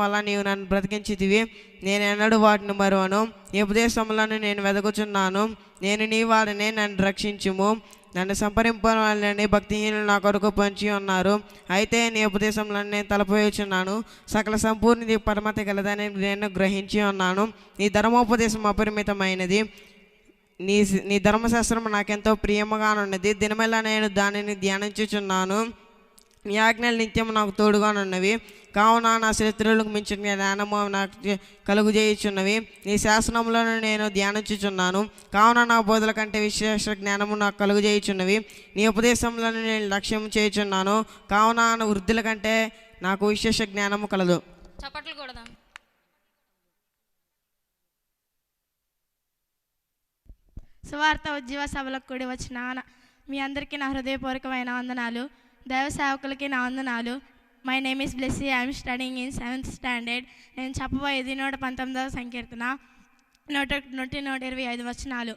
S14: వల్ల నీవు నన్ను బ్రతికించితివి. నేను ఎన్నడూ వాటిని మరువను. నీ ఉపదేశములను నేను వెదకుచున్నాను. నేను నీ వాడినే, నన్ను రక్షించుము. నన్ను సంపరింపాలని భక్తిహీనులు నా కొరకు పంచి ఉన్నారు. అయితే నీ ఉపదేశంలను నేను తలపోయుచున్నాను. సకల సంపూర్ణి పరమతి గలదని నేను గ్రహించి ఉన్నాను. నీ ధర్మోపదేశం అపరిమితమైనది. నీ ధర్మశాస్త్రం నాకెంతో ప్రియముగానున్నది. దినమెల్లా నేను దానిని ధ్యానించుచున్నాను. నీ ఆజ్ఞలు నిత్యం నాకు తోడుగానున్నవి. కావున నా శత్రువులకు మించిన జ్ఞానము నాకు కలుగు చేయుచున్నవి. నీ శాసనములను నేను ధ్యానించుచున్నాను. కావున నా బోధల కంటే విశేష జ్ఞానము నాకు కలుగు చేయుచున్నవి. నీ ఉపదేశములను నేను లక్ష్యం చేయుచున్నాను. కావున వృద్ధుల కంటే నాకు విశేష జ్ఞానము కలదు.
S5: చప్పట్లు కొడదాం.
S15: సువార్త ఉజ్జీవ సభలకు కూడి వచ్చిన మీ అందరికీ నా హృదయపూర్వకమైన వందనాలు. దైవ సేవకులకి నా వందనాలు. My name is Blessy. I'm studying in 7th standard. నేను చెప్పబోయేది 119వ సంకీర్తన 125 వచనాలు.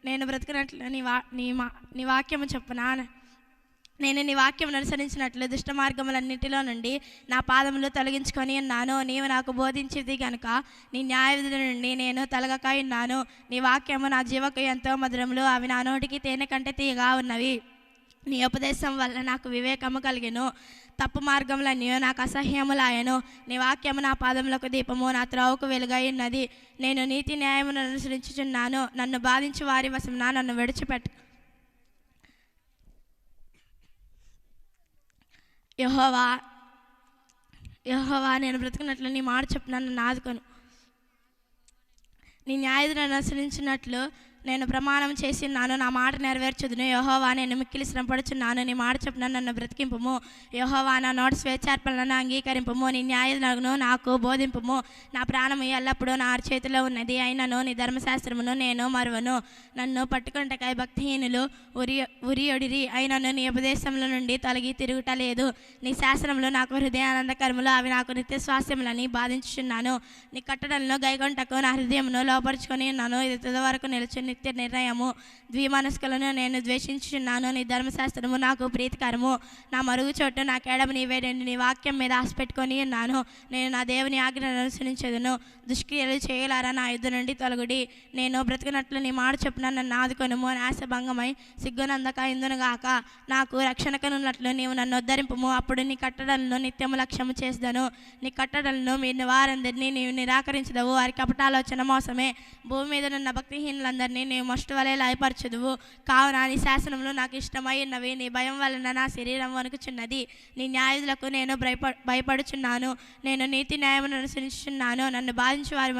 S15: నేను బ్రతికినట్లు నీ వాక్యము చెప్పున. నేను నీ వాక్యం అనుసరించినట్లు దుష్ట మార్గములన్నిటిలో నుండి నా పాదములు తొలగించుకొని ఉన్నాను. నీవు నాకు బోధించేది కనుక నీ న్యాయవిధుల నుండి నేను తొలగక ఉన్నాను. నీ వాక్యము నా జీవకు ఎంతో మధురములు, అవి నా నోటికి తేనె కంటే తీయగా ఉన్నవి. నీ ఉపదేశం వల్ల నాకు వివేకము కలిగెను, తప్పు మార్గములన్నీ నాకు అసహ్యములాయను. నీ వాక్యము నా పాదములకు దీపము, నా త్రోవకు వెలుగై ఉన్నది. నేను నీతి న్యాయమును అనుసరించుచున్నాను. నన్ను బాధించు వారి వశమున నన్ను విడిచిపెట్టు. యెహోవా నేను బ్రతుకున్నట్లు నీ మాట చెప్పు, నన్ను ఆదుకొను. నీ న్యాయవిధులను అనుసరించినట్లు నేను ప్రమాణం చేసి ఉన్నాను, నా మాట నెరవేర్చుదును. యెహోవా నేను మిక్కిలి శ్రమపడుచున్నాను, నీ మాట చొప్పున నన్ను బ్రతికింపుము. యెహోవా నా నోటి స్వేచ్ఛార్పణలను అంగీకరింపుము. నీ న్యాయములను నాకు బోధింపుము. నా ప్రాణము ఎల్లప్పుడూ నా చేతిలో ఉన్నది, అయినను నీ ధర్మశాస్త్రమును నేను మరువను. నన్ను పట్టుకొనుటకై భక్తిహీనులు ఉరియొడిరి, అయినను నీ ఉపదేశముల నుండి తొలగి తిరుగుటలేదు. నీ శాసనములు నాకు హృదయానందకరములు, అవి నాకు నిత్య స్వాస్థ్యములని బాధించుచున్నాను. నీ కట్టడలను గైకొంటకు నా హృదయమును లోపరుచుకొని ఉన్నాను. ఇది తుద వరకు నిలుచు నిత్య నిర్ణయము. ద్విమనస్కులను నేను ద్వేషించుచున్నాను. నీ ధర్మశాస్త్రము నాకు ప్రీతికరము. నా మరుగు చోటు నా కేడము నీవే. నేను నీ వాక్యం మీద ఆశ పెట్టుకొని ఉన్నాను. నేను నా దేవుని ఆజ్ఞను అనుసరించదును. దుష్క్రియలు చేయలారా నా యుద్ధ నుండి తొలగుడి. నేను బ్రతికినట్లు నీ మాట చొప్పున నన్ను ఆదుకొనుము. నాశభంగమై సిగ్గునందక ఇందునుగాక నాకు రక్షణకనున్నట్లు నీవు నన్ను ఉద్ధరింపుము. అప్పుడు నీ కట్టడలను నిత్యము లక్ష్యము చేసేదను. నీ కట్టడలను మీ వారందరినీ నీవు నిరాకరించదవు. వారి కపటాలోచన మోసమే. భూమి మీద నున్న భక్తిహీనులందరినీ నీవు మస్టు వలె లయపరచుదువు. కావున నీ శాసనములు నాకు ఇష్టమై ఉన్నవి. నీ భయం వలన నా శరీరం వణుకుచున్నది. నీ న్యాయులకు నేను భయపడుచున్నాను. నేను నీతి న్యాయమును అనుసరించుచున్నాను. నన్ను బాధించు వారి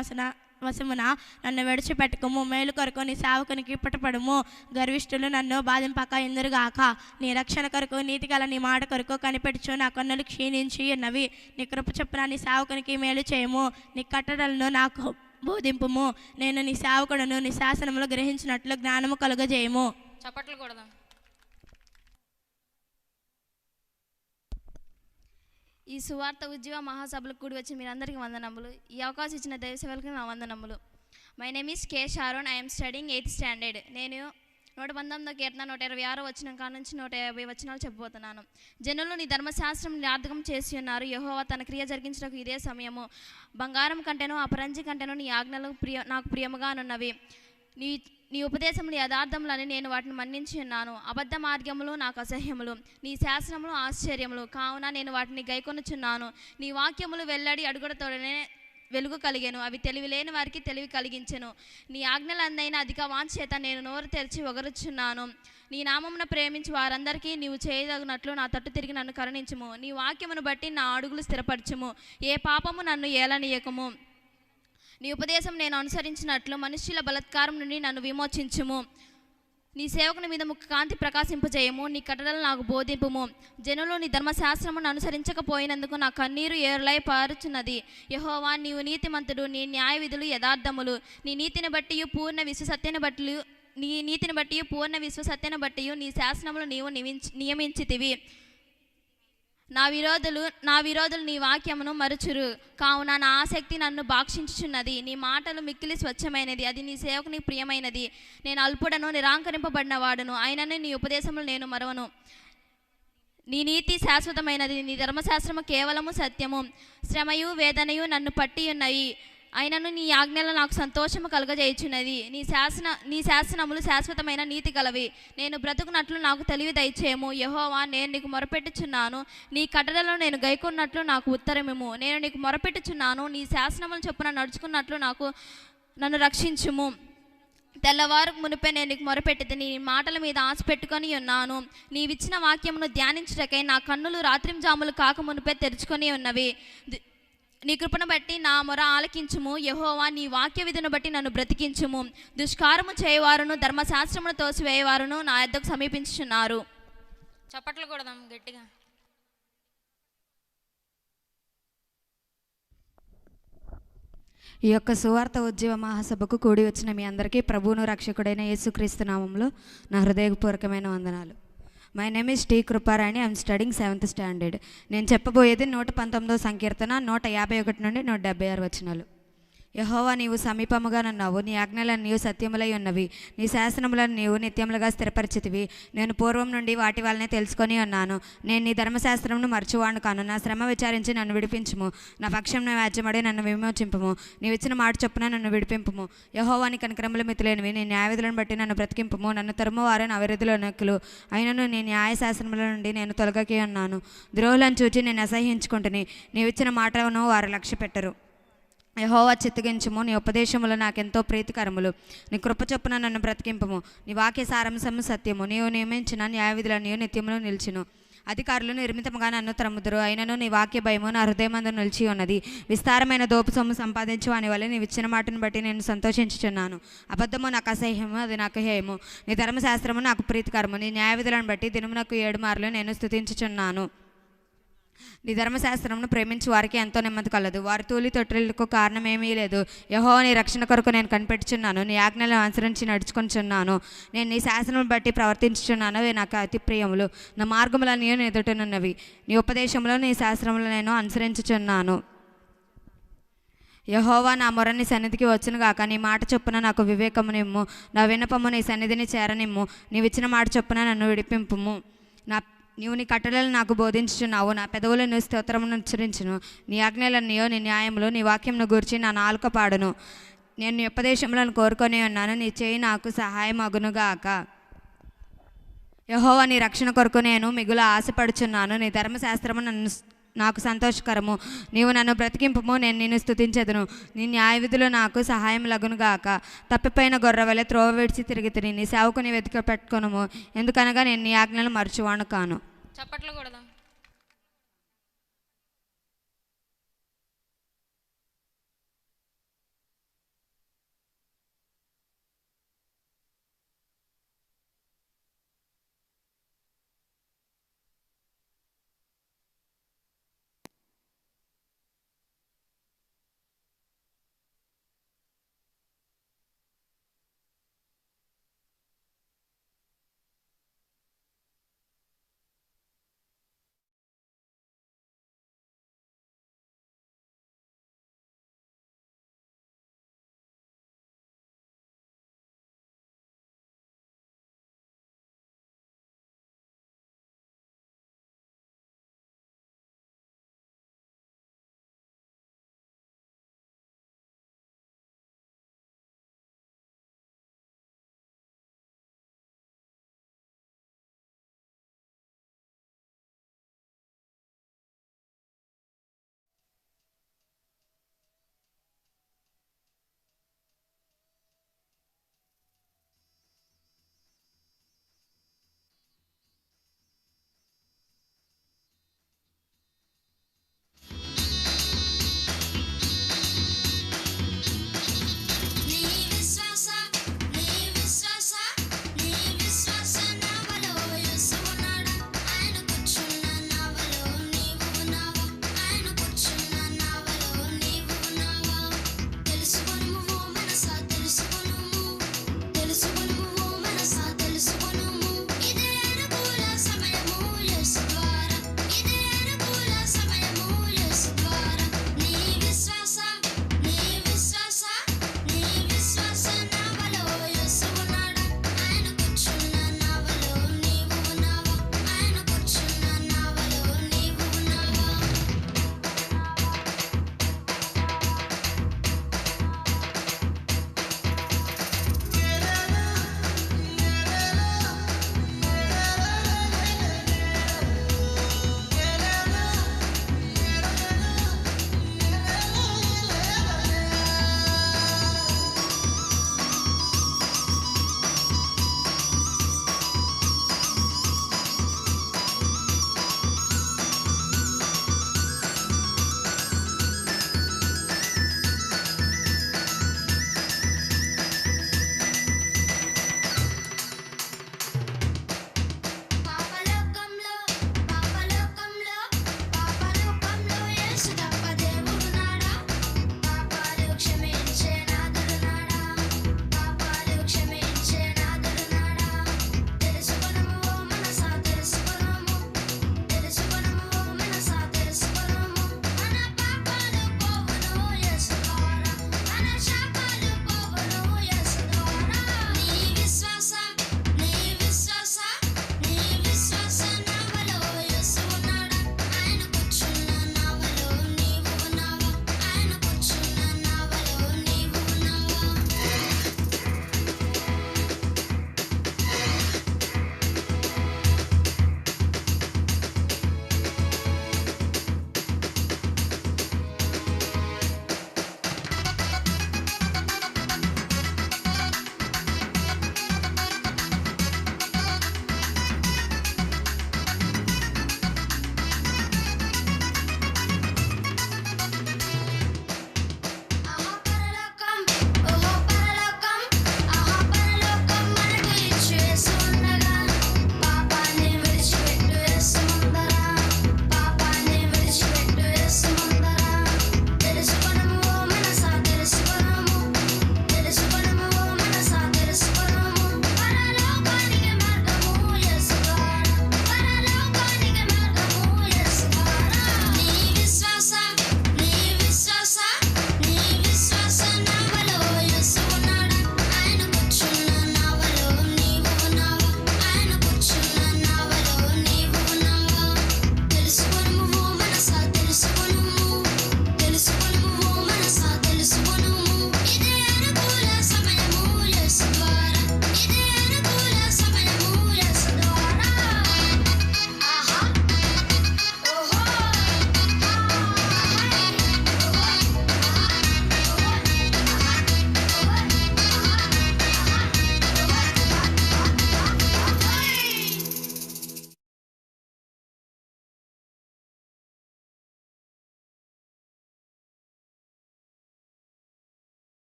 S15: వశమున నన్ను విడిచిపెట్టుకుము. మేలు కొరకు నీ సేవకునికి పట్టుపడుము. గర్విష్ఠులు నన్ను బాధింపక ఇందురుగాక. నీ రక్షణ కొరకు నీతి గల నీ మాట కొరకు కనిపెట్టుచు నా కన్నులు క్షీణించి ఉన్నవి. నీ కృప చొప్పున నీ సేవకునికి మేలు చేయము. నీ కట్టడలను నాకు బోధింపుము. నేను నీ సేవకుడును. నీ శాసనములు గ్రహించినట్లు జ్ఞానము కలుగజేయము.
S5: చప్పట్లు కొడదాం.
S16: ఈ సువార్త ఉజ్జీవ మహాసభలకు కూడి వచ్చిన మీరందరికీ వందనములు. ఈ అవకాశం ఇచ్చిన దైవ సేవలకు నా వందనములు. My name is K Sharon. I'm studying 8th standard. నేను 119వ కీర్తన 126 వచనం కాడ నుంచి 150 వచనాలు చెప్పబోతున్నాను. జనులు నీ ధర్మశాస్త్రం నిరార్థకం చేసి ఉన్నారు. యెహోవా తన క్రియ జరిగించడానికి ఇదే సమయము. బంగారం కంటేనో అపరంజి కంటేనో నీ ఆజ్ఞలు నాకు ప్రియముగానున్నవి. నీ ఉపదేశములు యథార్థములని నేను వాటిని మన్నించి ఉన్నాను. అబద్ధ మార్గములు నాకు అసహ్యములు. నీ శాసనములు ఆశ్చర్యములు. కావున నేను వాటిని గైకొనుచున్నాను. నీ వాక్యములు వెల్లడి అడుగుడతోడనే వెలుగు కలిగెను. అవి తెలివి లేని వారికి తెలివి కలిగించెను. నీ ఆజ్ఞలందైన అధిక వాంఛేత నేను నోరు తెరిచి ఒగరుచున్నాను. నీ నామమున ప్రేమించి వారందరికీ నీవు చేయదగినట్లు నా తట్టు తిరిగి నన్ను కరుణించుము. నీ వాక్యమును బట్టి నా అడుగులు స్థిరపరచుము. ఏ పాపము నన్ను ఏలనీయకము. నీ ఉపదేశం నేను అనుసరించినట్లు మనుష్యుల బలత్కారం నుండి నన్ను విమోచించుము. నీ సేవకుని మీద ముఖ్య కాంతి ప్రకాశింపజేయము. నీ కట్టడలు నాకు బోధింపుము. జనులు నీ ధర్మశాస్త్రమును అనుసరించకపోయినందుకు నా కన్నీరు ఏరులై పారుచున్నది. యెహోవా నీవు నీతిమంతుడు. నీ న్యాయ విధులు యథార్థములు. నీ నీతిని బట్టి పూర్ణ విశ్వసత్యను బట్టి నీ శాసనములు నీవు నియమించితివి. నా విరోధులు నీ వాక్యమును మరుచురు. కావున నా ఆసక్తి నన్ను భాక్షించుచున్నది. నీ మాటలు మిక్కిలి స్వచ్ఛమైనది. అది నీ సేవకునికి ప్రియమైనది. నేను అల్పుడను, నిరాకరింపబడిన వాడును. అయినను నీ ఉపదేశములు నేను మరవను. నీ నీతి శాశ్వతమైనది. నీ ధర్మశాస్త్రము కేవలము సత్యము. శ్రమయు వేదనయు నన్ను పట్టి ఉన్నవి. అయినను నీ ఆజ్ఞలు నాకు సంతోషము కలుగజేయుచున్నది. నీ శాసనములు శాశ్వతమైన నీతి గలవి. నేను బ్రతుకున్నట్లు నాకు తెలివి దయచేయము. యెహోవా నేను నీకు మొరపెట్టుచున్నాను. నీ కట్టడలను నేను గైకొన్నట్లు నాకు ఉత్తరమిమ్ము. నేను నీకు మొరపెట్టుచున్నాను. నీ శాసనములు చొప్పున నడుచుకున్నట్లు నన్ను రక్షించుము. తెల్లవారుకు మునిపే నేను నీకు మొరపెట్టితే నీ మాటల మీద ఆశ పెట్టుకొని ఉన్నాను. నీవిచ్చిన వాక్యమును ధ్యానించుటకై నా కన్నులు రాత్రింజాములు కాక మునిపే తెరుచుకొని ఉన్నవి. నీ కృపను బట్టి నా మొర ఆలకించుము. యెహోవా నీ వాక్య విధిని బట్టి నన్ను బ్రతికించుము. దుష్కారము చేయవారును ధర్మశాస్త్రమును తోసివేయవారును నా యొద్దకు సమీపించుచున్నారు.
S5: చప్పట్లు కొడదాం గట్టిగా.
S17: ఈ యొక్క సువార్త ఉద్యమ మహాసభకు కూడి వచ్చిన మీ అందరికీ ప్రభువును రక్షకుడైన యేసుక్రీస్తు నామంలో నా హృదయపూర్వకమైన వందనాలు. My name is T Kriparani. I am studying 7th standard. నేను చెప్పబోయేది 119వ సంకీర్తన 151 నుండి 176 వచనాలు. యెహోవా, నీవు సమీపముగా నున్నావు, నీ ఆజ్ఞలను నీవు సత్యములై ఉన్నవి, నీ శాసనములను నీవు నిత్యములుగా స్థిరపరిచితివి. నేను పూర్వం నుండి వాటి వల్లనే తెలుసుకొని ఉన్నాను. నేను నీ ధర్మశాస్త్రమును మర్చువాడు కాను. నా శ్రమ విచారించి నన్ను విడిపించుము, నా పక్షం వ్యాజ్యమడి నన్ను విమోచింపుము. నీవిచ్చిన మాట చొప్పున నన్ను విడిపింపుము. యెహోవా, నీ కనికరములు మితిలేనివి, నీ న్యాయవిధులను బట్టి నన్ను బ్రతికింపుము. నన్ను తరుమువారు నా విరుద్ధుల నొక్కులు, అయినను నీ న్యాయశాస్త్రముల నుండి నేను తొలగకి ఉన్నాను. ద్రోహులను చూచి నేను అసహ్యించుకుంటుని, నీవిచ్చిన మాటలను వారు లక్ష్య పెట్టరు. యెహోవా, చిత్తగించుము, నీ ఉపదేశములు నాకెంతో ప్రీతికరములు. నీ కృప చొప్పున నన్ను బ్రతికింపము. నీ వాక్య సారాంశము సత్యము. నీవు నియమించిన న్యాయవిధులను నిత్యములు నిలిచును. అధికారులు నిర్మితముగా నన్ను త్రమ్ముదురు, అయినను నీ వాక్య భయము నా హృదయమందు నిలిచి ఉన్నది. విస్తారమైన దోపు సొమ్ము సంపాదించు అని వల్ల నీవు ఇచ్చిన మాటను బట్టి నేను సంతోషించుచున్నాను. అబద్ధము నాకు అసహ్యము, అది నాకు హేయము. నీ ధర్మశాస్త్రము నాకు ప్రీతికరము. నీ న్యాయవిధులను బట్టి దినమునకు 7 మార్లు నేను స్తుతించుచున్నాను. నీ ధర్మశాస్త్రమును ప్రేమించి వారికి ఎంతో నెమ్మది కలదు. వారి తూలి తొట్టిలకు కారణమేమీ లేదు. యెహోవా, నీ రక్షణ కొరకు నేను కనిపెట్టుచున్నాను. నీ ఆజ్ఞలను అనుసరించి నడుచుకొనిచున్నాను. నేను నీ శాసనమును బట్టి ప్రవర్తించుచున్నాను. అవి నాకు అతి ప్రియములు. నా మార్గములన్నీ ఎదుటనున్నవి. నీ ఉపదేశములో నీ శాస్త్రములు నేను అనుసరించుచున్నాను. యెహోవా, నా మొర నీ సన్నిధికి వచ్చును గాక. నీ మాట చొప్పున నాకు వివేకము నిమ్ము. నా విన్నపము నీ సన్నిధిని చేరనిమ్ము. నీవిచ్చిన మాట చొప్పున నన్ను విడిపింపుము. నీవు నీ కట్టడలు నాకు బోధించుచున్నావు. నా పెదవులను స్తోత్రమును ఉచ్చరించును. నీ ఆజ్ఞలన్నయో, నీ న్యాయములు, నీ వాక్యంను గూర్చి నా నాలుక పాడును. నేను నీ ఉపదేశములను కోరుకొని ఉన్నాను. నీ చేయి నాకు సహాయం అగునుగాక. యెహోవా, నీ రక్షణ కొరకు నేను మిగుల ఆశపడుచున్నాను. నీ ధర్మశాస్త్రము నాకు సంతోషకరము. నీవు నన్ను బ్రతికింపుము, నేను నిన్ను స్తుతించెదను. నీ న్యాయవిధులు నాకు సహాయం లగునుగాక. తప్పిపోయిన గొర్రెవలె త్రోవ విడిచి తిరిగితిని. నీ సేవకుని వెతికి పెట్టుకొనుము, ఎందుకనగా నేను నీ ఆజ్ఞలను మరచువాను కాను.
S5: చప్పట్లు కొడదాం.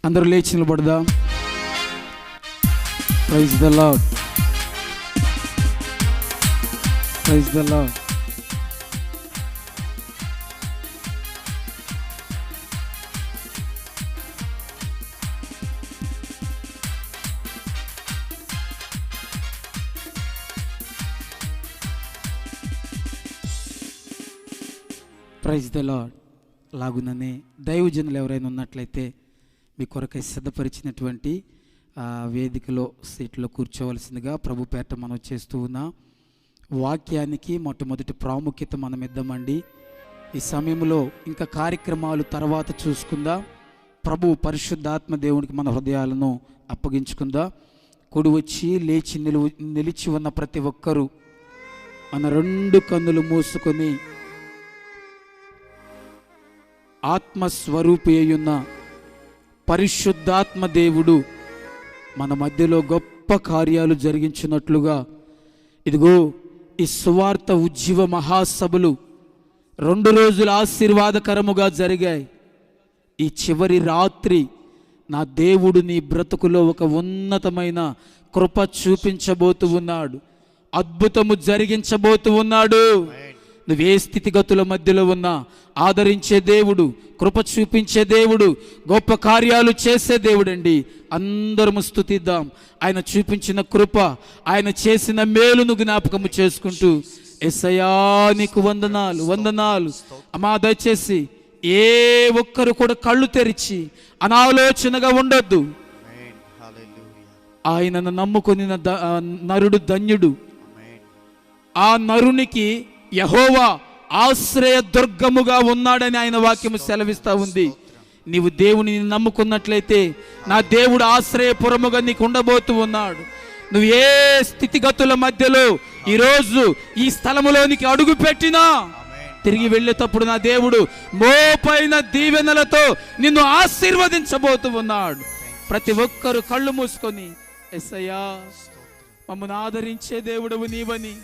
S10: అందరూ లేచి నిలబడదాం. Praise the Lord, praise the Lord. Praise the Lord. లాగుననే దైవజనులు ఎవరైనా ఉన్నట్లయితే మీ కొరకై సిద్ధపరిచినటువంటి వేదికలో సీట్లో కూర్చోవలసిందిగా ప్రభు పేట మనం చేస్తూ ఉన్న వాక్యానికి మొట్టమొదటి ప్రాముఖ్యత మనం ఇద్దామండి. ఈ సమయంలో ఇంకా కార్యక్రమాలు తర్వాత చూసుకుందాం. ప్రభు పరిశుద్ధాత్మ దేవునికి మన హృదయాలను అప్పగించుకుందాం. కూడి వచ్చి లేచి నిలిచి ఉన్న ప్రతి ఒక్కరూ మన రెండు కన్నులు మూసుకొని ఆత్మస్వరూపి అయ్యున్న పరిశుద్ధాత్మ దేవుడు మన మధ్యలో గొప్ప కార్యాలు జరిగించినట్లుగా ఇదిగో ఈ సువార్త ఉజ్జీవ మహాసభలు 2 రోజులు ఆశీర్వాదకరముగా జరిగాయి. ఈ చివరి రాత్రి నా దేవుడు నీ బ్రతుకులో ఒక ఉన్నతమైన కృప చూపించబోతూ ఉన్నాడు. అద్భుతము జరిగించబోతూ ఉన్నాడు. నువ్వే స్థితిగతుల మధ్యలో ఉన్నా ఆదరించే దేవుడు, కృప చూపించే దేవుడు, గొప్ప కార్యాలు చేసే దేవుడు అండి. అందరము స్తుతిద్దాం. ఆయన చూపించిన కృప, ఆయన చేసిన మేలును జ్ఞాపకము చేసుకుంటూ యేసయ్యా నీకు వందనాలు, వందనాలు. అమ్మా దయచేసి ఏ ఒక్కరు కూడా కళ్ళు తెరిచి అనాలోచనగా ఉండొద్దు. ఆయనను నమ్ముకొని నరుడు ధన్యుడు. ఆ నరునికి యెహోవా ఆశ్రయ దుర్గముగా ఉన్నాడని ఆయన వాక్యము సెలవిస్తూ ఉంది. నీవు దేవుని నమ్ముకున్నట్లయితే నా దేవుడు ఆశ్రయపురముగా నీకు ఉండబోతూ ఉన్నాడు. నువ్వు ఏ స్థితిగతుల మధ్యలో ఈరోజు ఈ స్థలములోనికి అడుగు పెట్టినా తిరిగి వెళ్ళేటప్పుడు నా దేవుడు మోపైన దీవెనలతో నిన్ను ఆశీర్వదించబోతూ ఉన్నాడు. ప్రతి ఒక్కరు కళ్ళు మూసుకొని యేసయ్యా మమ్మల్ని ఆదరించే దేవుడవు నీవని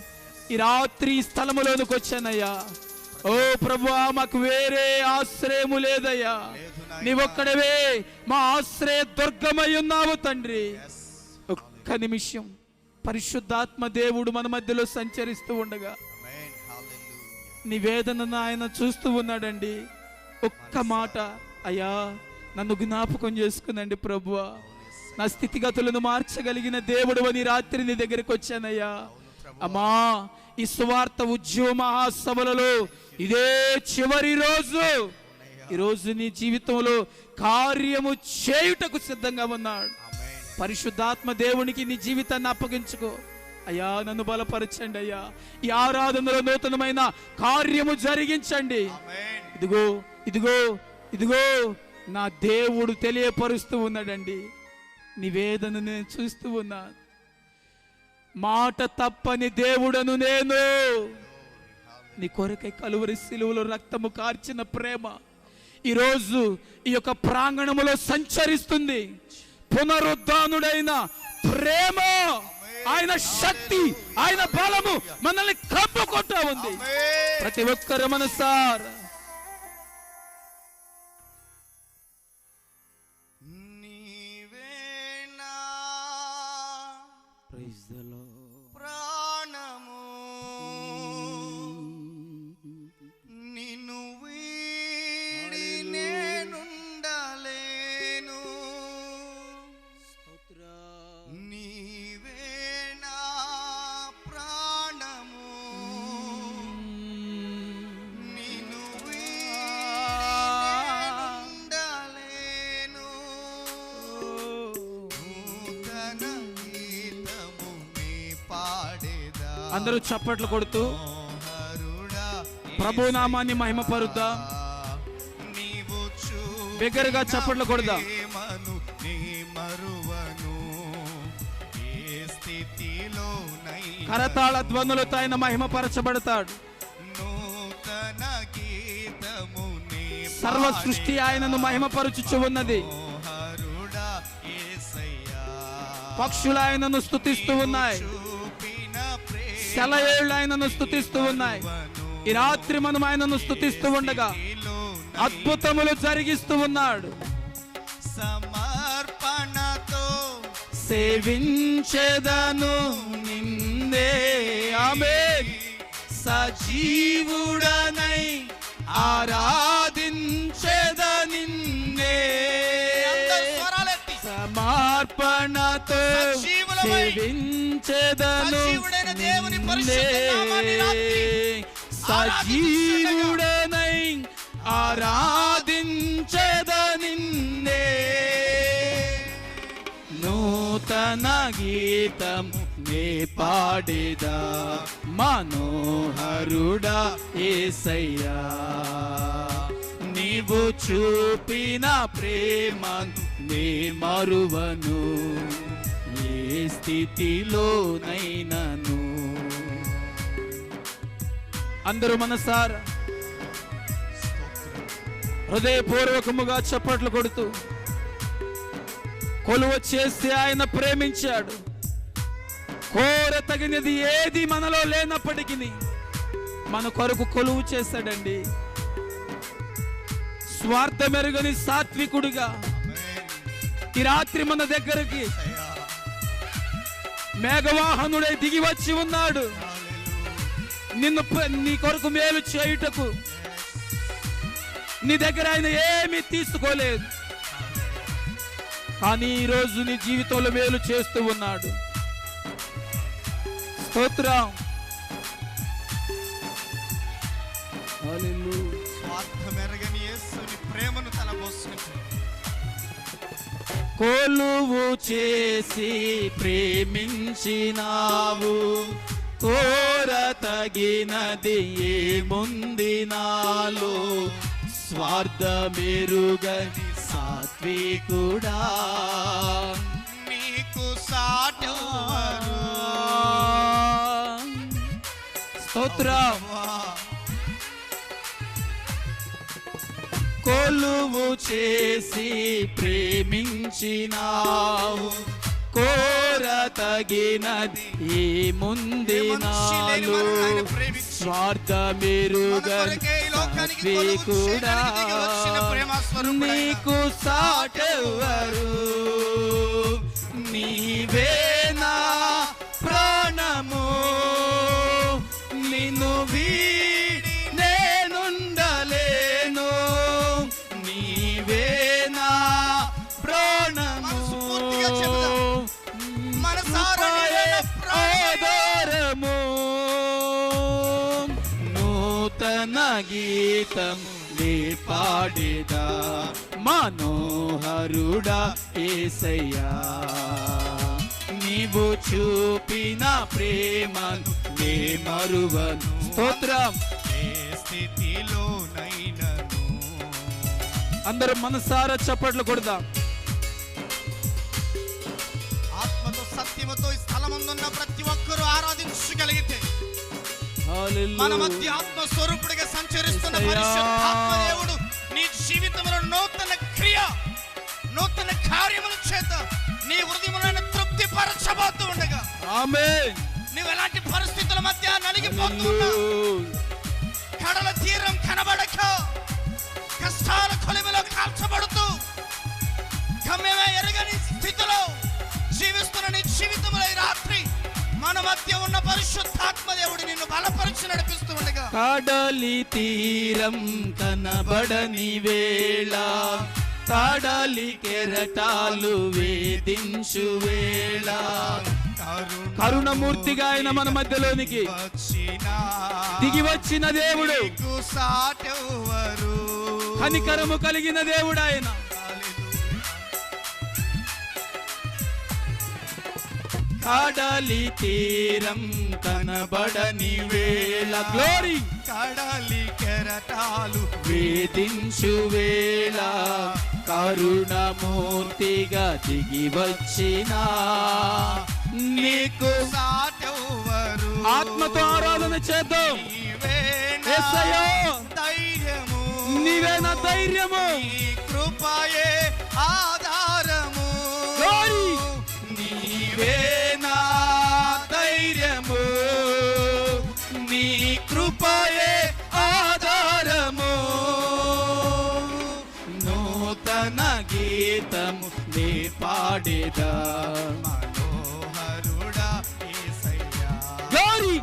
S10: ఈ రాత్రి స్థలములోనికి వచ్చానయ్యా. ఓ ప్రభువా మాకు వేరే ఆశ్రయము లేదయ్యా, నీవొక్కడవే మా ఆశ్రయ దుర్గమై ఉన్నావు తండ్రి. ఒక్క నిమిషం పరిశుద్ధాత్మ దేవుడు మన మధ్యలో సంచరిస్తూ ఉండగా నీ వేదనను ఆయన చూస్తూ ఉన్నాడండి. ఒక్క మాట, అయ్యా నన్ను జ్ఞాపకం చేసుకునండి ప్రభువా, నా స్థితిగతులను మార్చగలిగిన దేవుడు అని రాత్రి నీ దగ్గరికి వచ్చానయ్యా. అమ్మా ఈ సువార్త ఉజ్జీవ మహాసభలలో ఇదే చివరి రోజు. ఈరోజు నీ జీవితంలో కార్యము చేయుటకు సిద్ధంగా ఉన్నాడు. పరిశుద్ధాత్మ దేవునికి నీ జీవితాన్ని అప్పగించుకో. అయ్యా నన్ను బలపరచండి అయ్యా, ఈ ఆరాధనలో నూతనమైన కార్యము జరిగించండి. ఇదిగో ఇదిగో ఇదిగో నా దేవుడు తెలియపరుస్తూ ఉన్నాడండి. నీ వేదన నేను చూస్తూ ఉన్నాను. మాట తప్పని దేవుడను నేను. నీ కొరకై కలువరి శిలువలో రక్తము కార్చిన ప్రేమ ఈరోజు ఈ యొక్క ప్రాంగణములో సంచరిస్తుంది. పునరుద్ధానుడైన ప్రేమ, ఆయన శక్తి, ఆయన బలము మనల్ని కప్పుకుంటా ఉంది. ప్రతి ఒక్కరు మనసారా
S3: ప్రాణము నిన్ను వీడి నేనుండలేను. నీవే నా ప్రాణము నిన్ను వీడి
S10: అందరూ చప్పట్లు కొడుతూ ప్రభు నామాన్ని మహిమపరుద్దాం. బిగ్గరగా చప్పట్లు కొడదాం. కరతాళ ధ్వనులతో ఆయన మహిమపరచబడతాడు. సర్వ సృష్టి ఆయనను మహిమపరచుచు ఉన్నది. పక్షులు ఆయనను స్తుతిస్తూ ఉన్నాయి, సెలయేళ్ళు ఆయనను స్తుతిస్తూ ఉన్నాయి. ఈ రాత్రి మనం ఆయనను స్తుతిస్తూ ఉండగా అద్భుతములు జరిగిస్తూ ఉన్నాడు. సేవించెదను నిన్నే. ఆమేన్. సజీవుడనై ఆరాధించెద నిన్నే. సమర్పణతో సేవించెదను నిన్నే. సజీవుడనై ఆరాధించెద నిన్నే. నూతన గీతం నే పాడేదా మనోహరుడా యేసయ్యా. నీవు చూపిన ప్రేమ నే మరువను ఏ స్థితిలోనైనను. అందరూ మనసారా హృదయపూర్వకముగా చప్పట్లు కొడుతూ కొలువ చేసి ఆయన ప్రేమించాడు. కోర తగినది ఏది మనలో లేనప్పటికీ మన కొరకు కొలువు చేశాడండి. స్వార్థమెరుగని సాత్వికుడిగా ఈ రాత్రి మన దగ్గరికి మేఘవాహనుడై దిగి వచ్చి ఉన్నాడు. నీ కొరకు మేలు చేయుటకు నీ దగ్గర ఆయన ఏమీ తీసుకోలేదు, కానీ ఈరోజు నీ జీవితంలో మేలు చేస్తూ ఉన్నాడు. స్తోత్రం.
S3: స్వార్థమెరగని యేసుని ప్రేమను తలబోసుకుంటాడు.
S10: కొలువు చేసి ప్రేమించినావు, కోర తగినది ఏముంది నాలో. స్వార్థమెరుగని సాత్వికుడా
S3: నీకు సాటెవరు.
S10: స్తోత్రం. కొలువు చేసి ప్రేమించినావు, కోర తగినది ఏముంది నాలో. స్వార్థమెరుగని సాత్వికుడా నీకు సాటెవరు. నీవే నా ప్రాణము, నిన్ను వీడి నేనుండలేను. నీవే నా ప్రాణము, ఆధారము. నూతన గీతం నే పాడేదా మనోహరుడా యేసయ్యా. నీవు చూపిన ప్రేమను నే మరువను. స్తోత్రం.
S3: ఏ స్థితిలోనైనను.
S10: అందరూ మనసారా చప్పట్లు కొడదాం.
S3: ఆత్మతో సత్యముతో ఈ స్థలమందున్న ప్రతి ఒక్కరూ ఆరాధించగలిగితే మన మధ్య ఆత్మ స్వరూపుడిగా సంచరిస్తున్న పరిశుద్ధాత్మ దేవుడు నీ జీవితంలో నూతన క్రియ, నూతన కార్యముల చేత నీ హృదయములను తృప్తి పరచబోతూ ఉండగా
S10: ఆమేన్.
S3: నువ్వు ఎలాంటి పరిస్థితుల మధ్య నలిగిపోతున్నా, కడల తీరం కనబడక కష్టాల కొలిమిలో కాల్చబడుతూ గమ్యమే ఎరగని స్థితిలో జీవిస్తున్న నీ జీవితంలో ఈ రాత్రి మన మధ్య ఉన్న పరిశుద్ధాత్మ దేవుడు నిన్ను బలపరిచి నడిపిస్తూ ఉండగా
S10: కడలి తీరం కనబడని వేళ, కడలి కెరటాలు వేధించు వేళ, కరుణమూర్తిగా ఆయన మన మధ్యలోనికి దిగి వచ్చిన దేవుడు, కనికరము కలిగిన దేవుడు ఆయన. కడలి తీరం కనబడని వేళ, గ్లోరీ,
S3: కడలి కెరటాలు
S10: వేధించు వేళ, కరుణమూర్తిగా దిగి వచ్చిన నీకు
S3: సాటెవరు.
S10: ఆత్మతో ఆరాధన చేద్దాం. యేసయ్యా,
S3: ధైర్యము
S10: నీవే నా ధైర్యము,
S3: కృపయే ఆధారము.
S10: నీవే నా ధైర్యము, నీ కృపయే ఆధారము. నూతన గీతము నే పాడేదా.
S4: మనోహరుడా యేసయ్యా,
S10: గ్లోరీ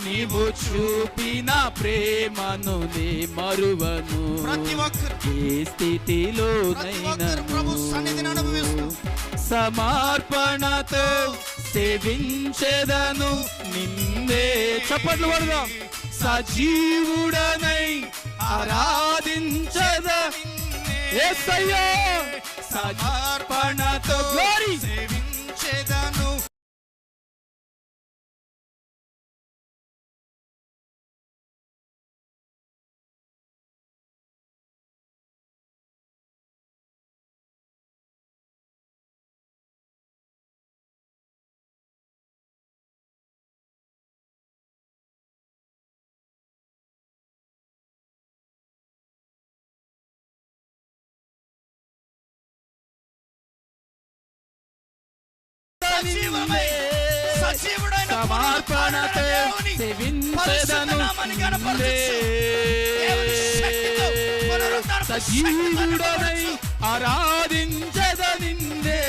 S10: నీవు చూపిన ప్రేమను నే మరువను.
S3: ప్రతి ఒక్కరు
S10: ఏ స్థితిలోనైనా
S3: ప్రభు సన్నిధిని అనుభవిస్తూ
S10: సమర్పణతో సేవించెదను నిన్నే. చప్పట్లు పడదాం. సజీవుడనై ఆరాధించద యేసయ్యా, సమర్పణతో గ్లోరీ
S3: సేవించెదను.
S10: సమర్పణతో సేవించెదను నిన్నే. సజీవుడనై ఆరాధించెద నిన్నే.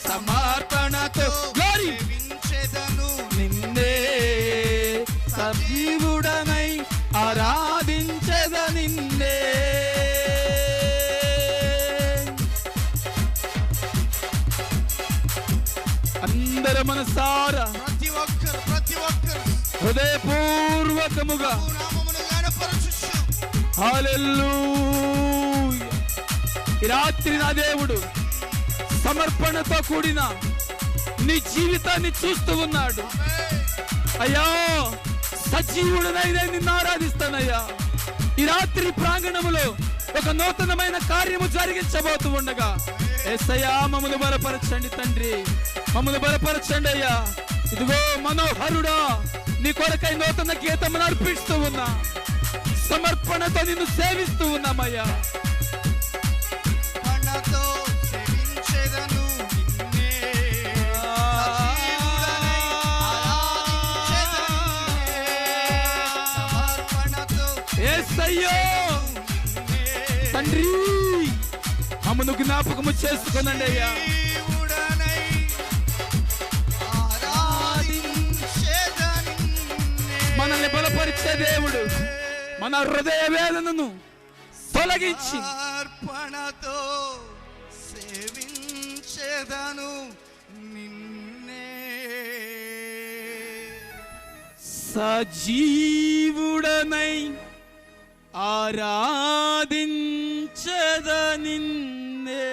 S10: సమర్పణతో గ్లోరీ నిన్నే. సజీవుడనై ఆరాధించెద నిన్నే. అందర మనసారా
S3: ప్రతి ఒక్కరు
S10: హృదయపూర్వకముగా హల్లెలూయా. ఈ రాత్రి నా దేవుడు సమర్పణతో కూడిన నీ జీవితాన్ని చూస్తూ ఉన్నాడు. అయ్యా సజీవుడనైనా నిన్ను ఆరాధిస్తానయ్యా. ఈ రాత్రి ప్రాంగణములో ఒక నూతనమైన కార్యము జరిగించబోతూ ఉండగా యేసయ్యా మమ్మల్ని బలపరచండి తండ్రి, మమ్మల్ని బలపరచండి అయ్యా. ఇదిగో మనోహరుడా, నీ కొరకై నూతన గీతమును అర్పిస్తూ ఉన్నా, సమర్పణతో నిన్ను సేవిస్తూ ఉన్నామయ్యా. యేసయ్యా తండ్రి మమ్మను జ్ఞాపకము చేసుకునండి అయ్యా. మనల్ని బలపరిచే దేవుడు మన హృదయ వేదనను తొలగించి
S3: సమర్పణతో సేవించెదను నిన్నే.
S10: సజీవుడనై ఆరాధించద నిన్నే.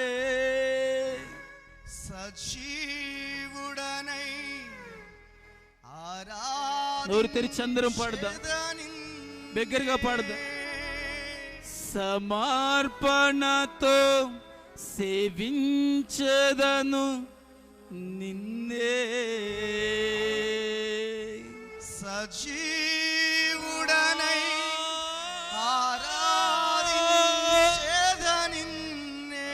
S3: సజీవుడనై
S10: నోరు తెరిచి అందరం పాడదా, దగ్గరగా పాడదా. సమర్పణతో సేవించదను నిన్నే.
S3: సజీవుడనై ఆరాధించెద నిన్నే.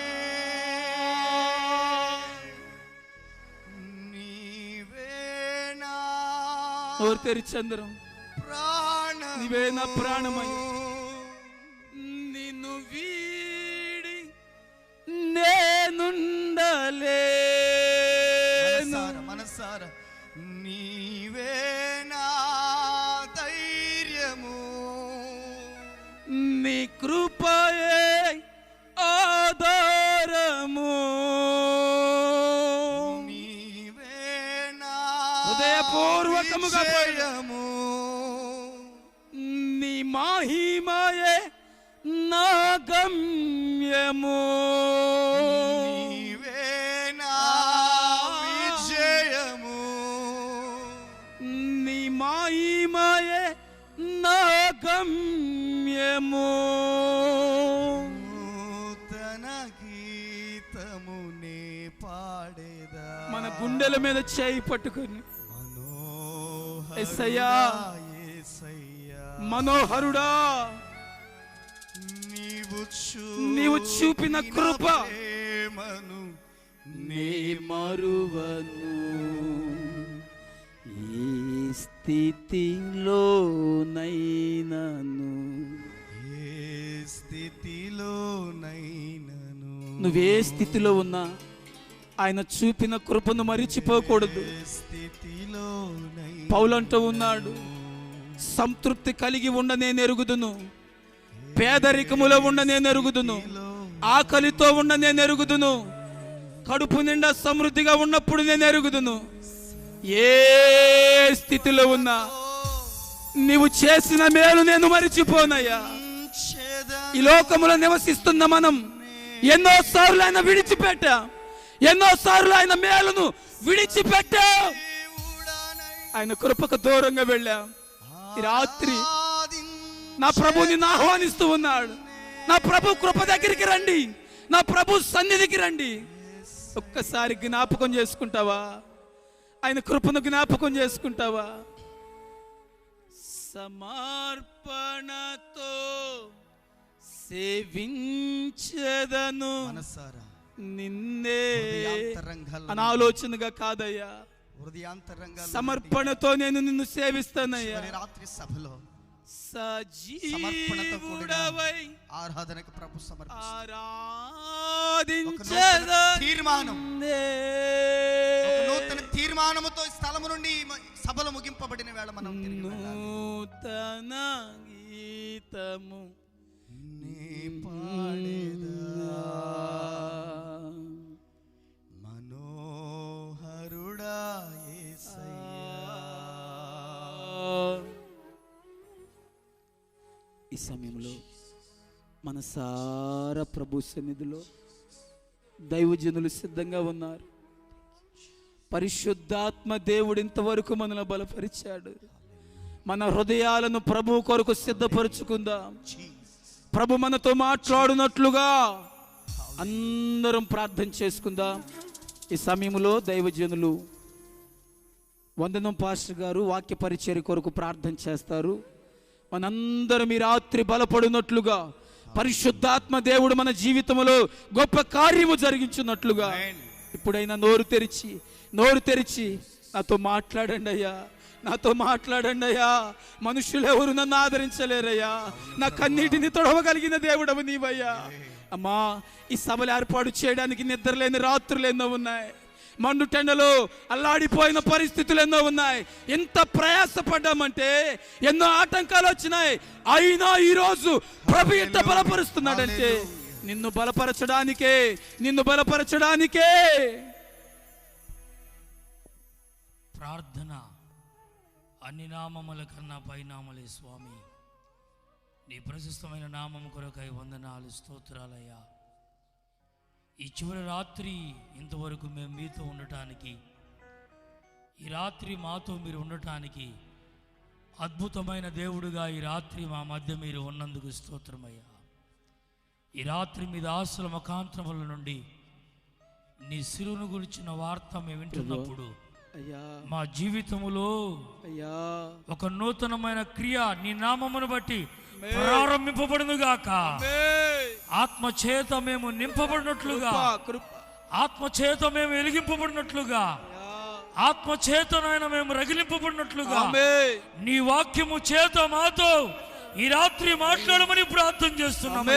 S3: నీవేనా
S10: నోరు తెరిచి అందరం నీవే నా ప్రాణమయ్య. నిన్ను వీడి నేనుండలేను.
S3: మనసారా నీవే నా ధైర్యము,
S10: నీ కృపయే ఆధారము.
S3: నీవే నా
S10: హృదయపూర్వకముగా
S3: విజయము,
S10: నీ మహిమయే నా గమ్యము.
S3: నీవే నా విజయము,
S10: నీ మహిమయే నా గమ్యము.
S3: నూతన గీతమునే పాడేదా.
S10: మన గుండెల మీద చేయి పట్టుకొని యేసయ్యా మనోహరుడా, నీవు చూపిన కృప నే మరువను. ఈ స్థితిలోనైనను
S3: ఏ స్థితిలోనైనను
S10: నువ్వే స్థితిలో ఉన్నా ఆయన చూపిన కృపను మరిచిపోకూడదు. పౌలంటూ ఉన్నాడు, సంతృప్తి కలిగి ఉండ నేను ఎరుగుదును, పేదరికములో ఉండ నేను ఎరుగుదును, ఆకలితో ఉండ నేను ఎరుగుదును, కడుపు నిండా సమృద్ధిగా ఉన్నప్పుడు నేను ఎరుగుదును. ఏ స్థితిలో ఉన్నా నీవు చేసిన మేలు నేను మరిచిపోనయ్యా. ఈ లోకములో నివసిస్తున్న మనం ఎన్నోసార్లు ఆయన విడిచిపెట్టా, ఎన్నోసార్లు ఆయన మేలును విడిచిపెట్టా, ఆయన కృపకు దూరంగా వెళ్ళా. ఈ రాత్రి నా ప్రభు నిన్ను ఆహ్వానిస్తూ ఉన్నాడు. నా ప్రభు కృప దగ్గరికి రండి, నా ప్రభు సన్నిధికి రండి. ఒక్కసారి జ్ఞాపకం చేసుకుంటావా? ఆయన కృపను జ్ఞాపకం చేసుకుంటావా? సమర్పణతో సేవించదను నిన్నే అని ఆలోచనగా కాదయ్యా, సమర్పణతో నేను నిన్ను సేవిస్తానయ్యా.
S3: రాత్రి సభలో
S10: సజీవుడవై
S3: ఆరాధనకు ప్రభు
S10: తీర్మానం,
S3: నూతన తీర్మానముతో ఈ స్థలము నుండి సభలో ముగింపబడిన వేళ మనం
S10: నూతన గీతము
S3: మనోహరుడా
S10: ఈ సమయంలో మనసారా ప్రభు సన్నిధిలో దైవజనులు సిద్ధంగా ఉన్నారు. పరిశుద్ధాత్మ దేవుడు ఇంతవరకు మనల్ని బలపరిచాడు. మన హృదయాలను ప్రభు కొరకు సిద్ధపరుచుకుందాం. ప్రభు మనతో మాట్లాడునట్లుగా అందరం ప్రార్థన చేసుకుందాం. ఈ సమయంలో దైవజనులు వందనం పాస్టర్ గారు వాక్య పరిచర్య కొరకు ప్రార్థన చేస్తారు. మనందరం ఈ రాత్రి బలపడినట్లుగా, పరిశుద్ధాత్మ దేవుడు మన జీవితంలో గొప్ప కార్యము జరిగించున్నట్లుగా ఇప్పుడైనా నోరు తెరిచి నాతో మాట్లాడండి అయ్యా, నాతో మాట్లాడండి అయ్యా. మనుషులు ఎవరు నన్ను ఆదరించలేరయ్యా, నా కన్నీటిని తొడవగలిగిన దేవుడవు నీవయ్యా. అమ్మా, ఈ సభలు ఏర్పాటు చేయడానికి నిద్రలేని రాత్రులు ఎన్నో ఉన్నాయి, మండుటెండలో అల్లాడిపోయిన పరిస్థితులు ఎన్నో ఉన్నాయి. ఎంత ప్రయాసపడ్డామంటే ఎన్నో ఆటంకాలు వచ్చినాయి, అయినా ఈరోజు ప్రభు ఎంత బలపరుస్తున్నాడంటే నిన్ను బలపరచడానికే.
S18: ప్రార్థన అన్ని నామముల కన్నా పైనామలే స్వామి. నీ ప్రశస్తమైన నామము కొరకై వందనాలు, స్తోత్రాలయ్యా. ఈ చివరి రాత్రి ఇంతవరకు మేము మీతో ఉండటానికి, ఈ రాత్రి మాతో మీరు ఉండటానికి అద్భుతమైన దేవుడుగా ఈ రాత్రి మా మధ్య మీరు ఉన్నందుకు స్తోత్రమయ్యా. ఈ రాత్రి మీ దాసుల ముఖాంతరముల నుండి నీ శిలువను గురించిన వార్త మేము వింటున్నప్పుడు మా జీవితములో ఒక నూతనమైన క్రియ నీ నామమును బట్టి ప్రారంభింపబడునుగాక. ఆత్మచేత మేము నింపబడినట్లుగా, ఆత్మచేత మేము వెలిగింపబడినట్లుగా, ఆత్మచేతనైనా మేము రగిలింపబడినట్లుగా నీ వాక్యము చేత మాతో ఈ రాత్రి మాట్లాడమని ప్రార్థన చేస్తున్నాము.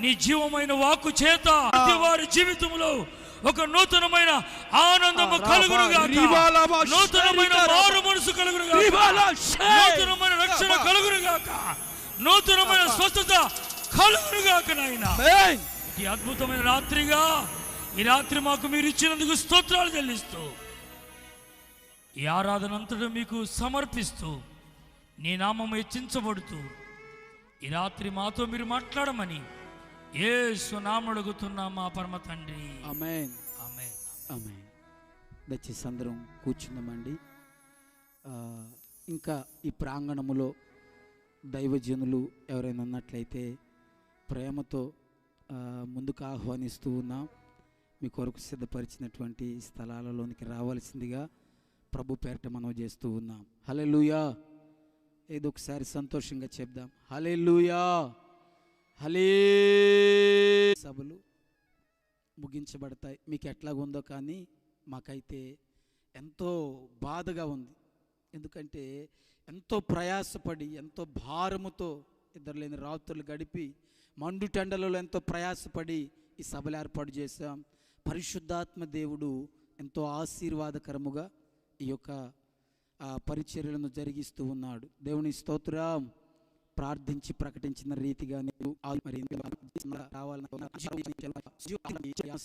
S18: నీ జీవమైన వాక్కు చేత ప్రతి వారి జీవితంలో ఒక నూతనమైన ఆనందము కలుగునుగాక, నూతనమైన మారు మనసు కలుగునుగాక, నూతనమైన రక్షణ కలుగునుగాక, నూతనమైన స్వస్థత కలుగునుగాక. నాయనా, ఈ అద్భుతమైన రాత్రిగా ఈ రాత్రి మాకు మీరు ఇచ్చినందుకు స్తోత్రాలు చెల్లిస్తూ ఈ ఆరాధన అంతటా మీకు సమర్పిస్తూ నీ నామము హెచ్చించబడుతూ ఈ రాత్రి మాతో మీరు మాట్లాడమని యేసు నామములో అడుగుతున్నా మా పరమ తండ్రి,
S10: ఆమేన్. ఆమేన్. దయచేసి అందరం కూర్చుందామండి. ఇంకా ఈ ప్రాంగణములో దైవజనులు ఎవరైనా ఉన్నట్లయితే ప్రేమతో ముందుకు ఆహ్వానిస్తూ ఉన్నాం. మీ కొరకు సిద్ధపరిచినటువంటి స్థలాలలోనికి రావాల్సిందిగా ప్రభు పేరిట మనం చేస్తూ ఉన్నాం. హల్లెలూయా. ఏదో ఒకసారి సంతోషంగా చెప్దాం, హల్లెలూయా. సభలు ముగించబడతాయి. మీకు ఎట్లాగుందో కానీ మాకైతే ఎంతో బాధగా ఉంది. ఎందుకంటే ఎంతో ప్రయాసపడి, ఎంతో భారముతో, ఇద్దరులేని రాత్రులు గడిపి, మండుటెండలలో ఎంతో ప్రయాసపడి ఈ సభలు ఏర్పాటు చేశాం. పరిశుద్ధాత్మ దేవుడు ఎంతో ఆశీర్వాదకరముగా ఈ యొక్క పరిచర్యలను జరిగిస్తూ ఉన్నాడు. దేవుని స్తోత్రం. ప్రార్థించి ప్రకటించిన రీతిగా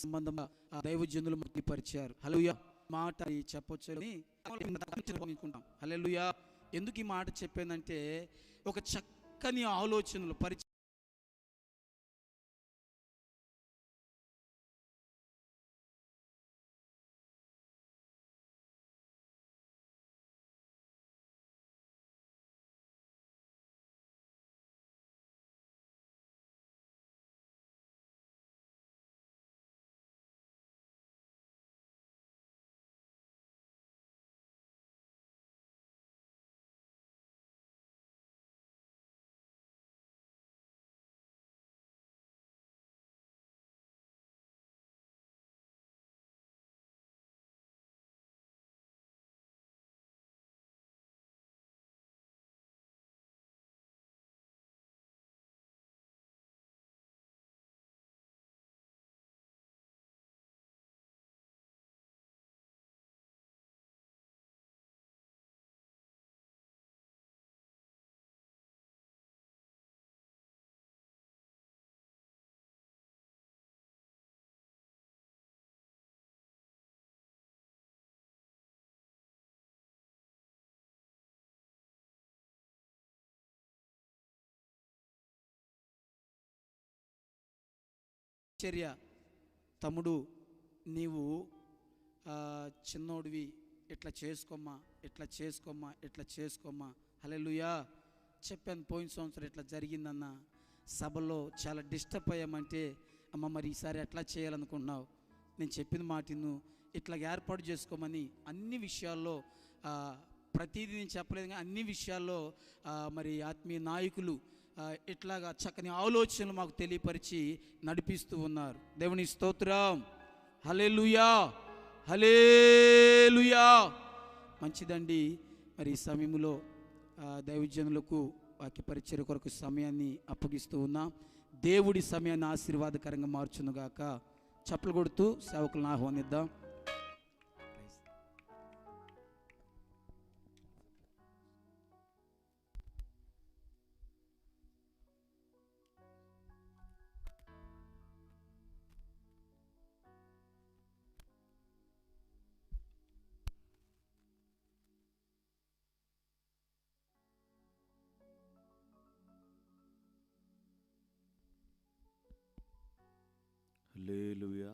S10: సంబంధంగా దైవజనులు పరిచారు. హల్లెలూయా మాట చెప్పొచ్చు. హల్లెలూయా. ఎందుకు ఈ మాట చెప్పానంటే ఒక చక్కని ఆలోచనలు చర్య. తమ్ముడు నీవు చిన్నోడివి, ఇట్లా చేసుకోమ్మా, ఇట్లా చేసుకోమ్మా, ఇట్లా చేసుకోమ్మా. హల్లెలూయా. చెప్పాను పోయిన సంవత్సరం ఇట్లా జరిగిందన్న సభలో చాలా డిస్టర్బ్ అయ్యామంటే, అమ్మ మరి ఈసారి ఎట్లా చేయాలనుకుంటున్నావు, నేను చెప్పిన మాటను ఇట్లా ఏర్పాటు చేసుకోమని అన్ని విషయాల్లో ప్రతిదీ నేను చెప్పలేదు కానీ అన్ని విషయాల్లో మరి ఆత్మీయ నాయకులు ఇట్లాగా చక్కని ఆలోచనలు మాకు తెలియపరిచి నడిపిస్తూ ఉన్నారు. దేవుని స్తోత్రం. హల్లెలూయా, హల్లెలూయా. మంచిదండి. మరి ఈ సమయంలో దైవజనులకు వాక్య పరిచర్య కొరకు సమయాన్ని అప్పగిస్తూ ఉన్నాం. దేవుడి సమయాన్ని ఆశీర్వాదకరంగా మార్చునుగాక. చప్పలు కొడుతూ సేవకులను ఆహ్వానిద్దాం.
S19: హల్లెలూయా.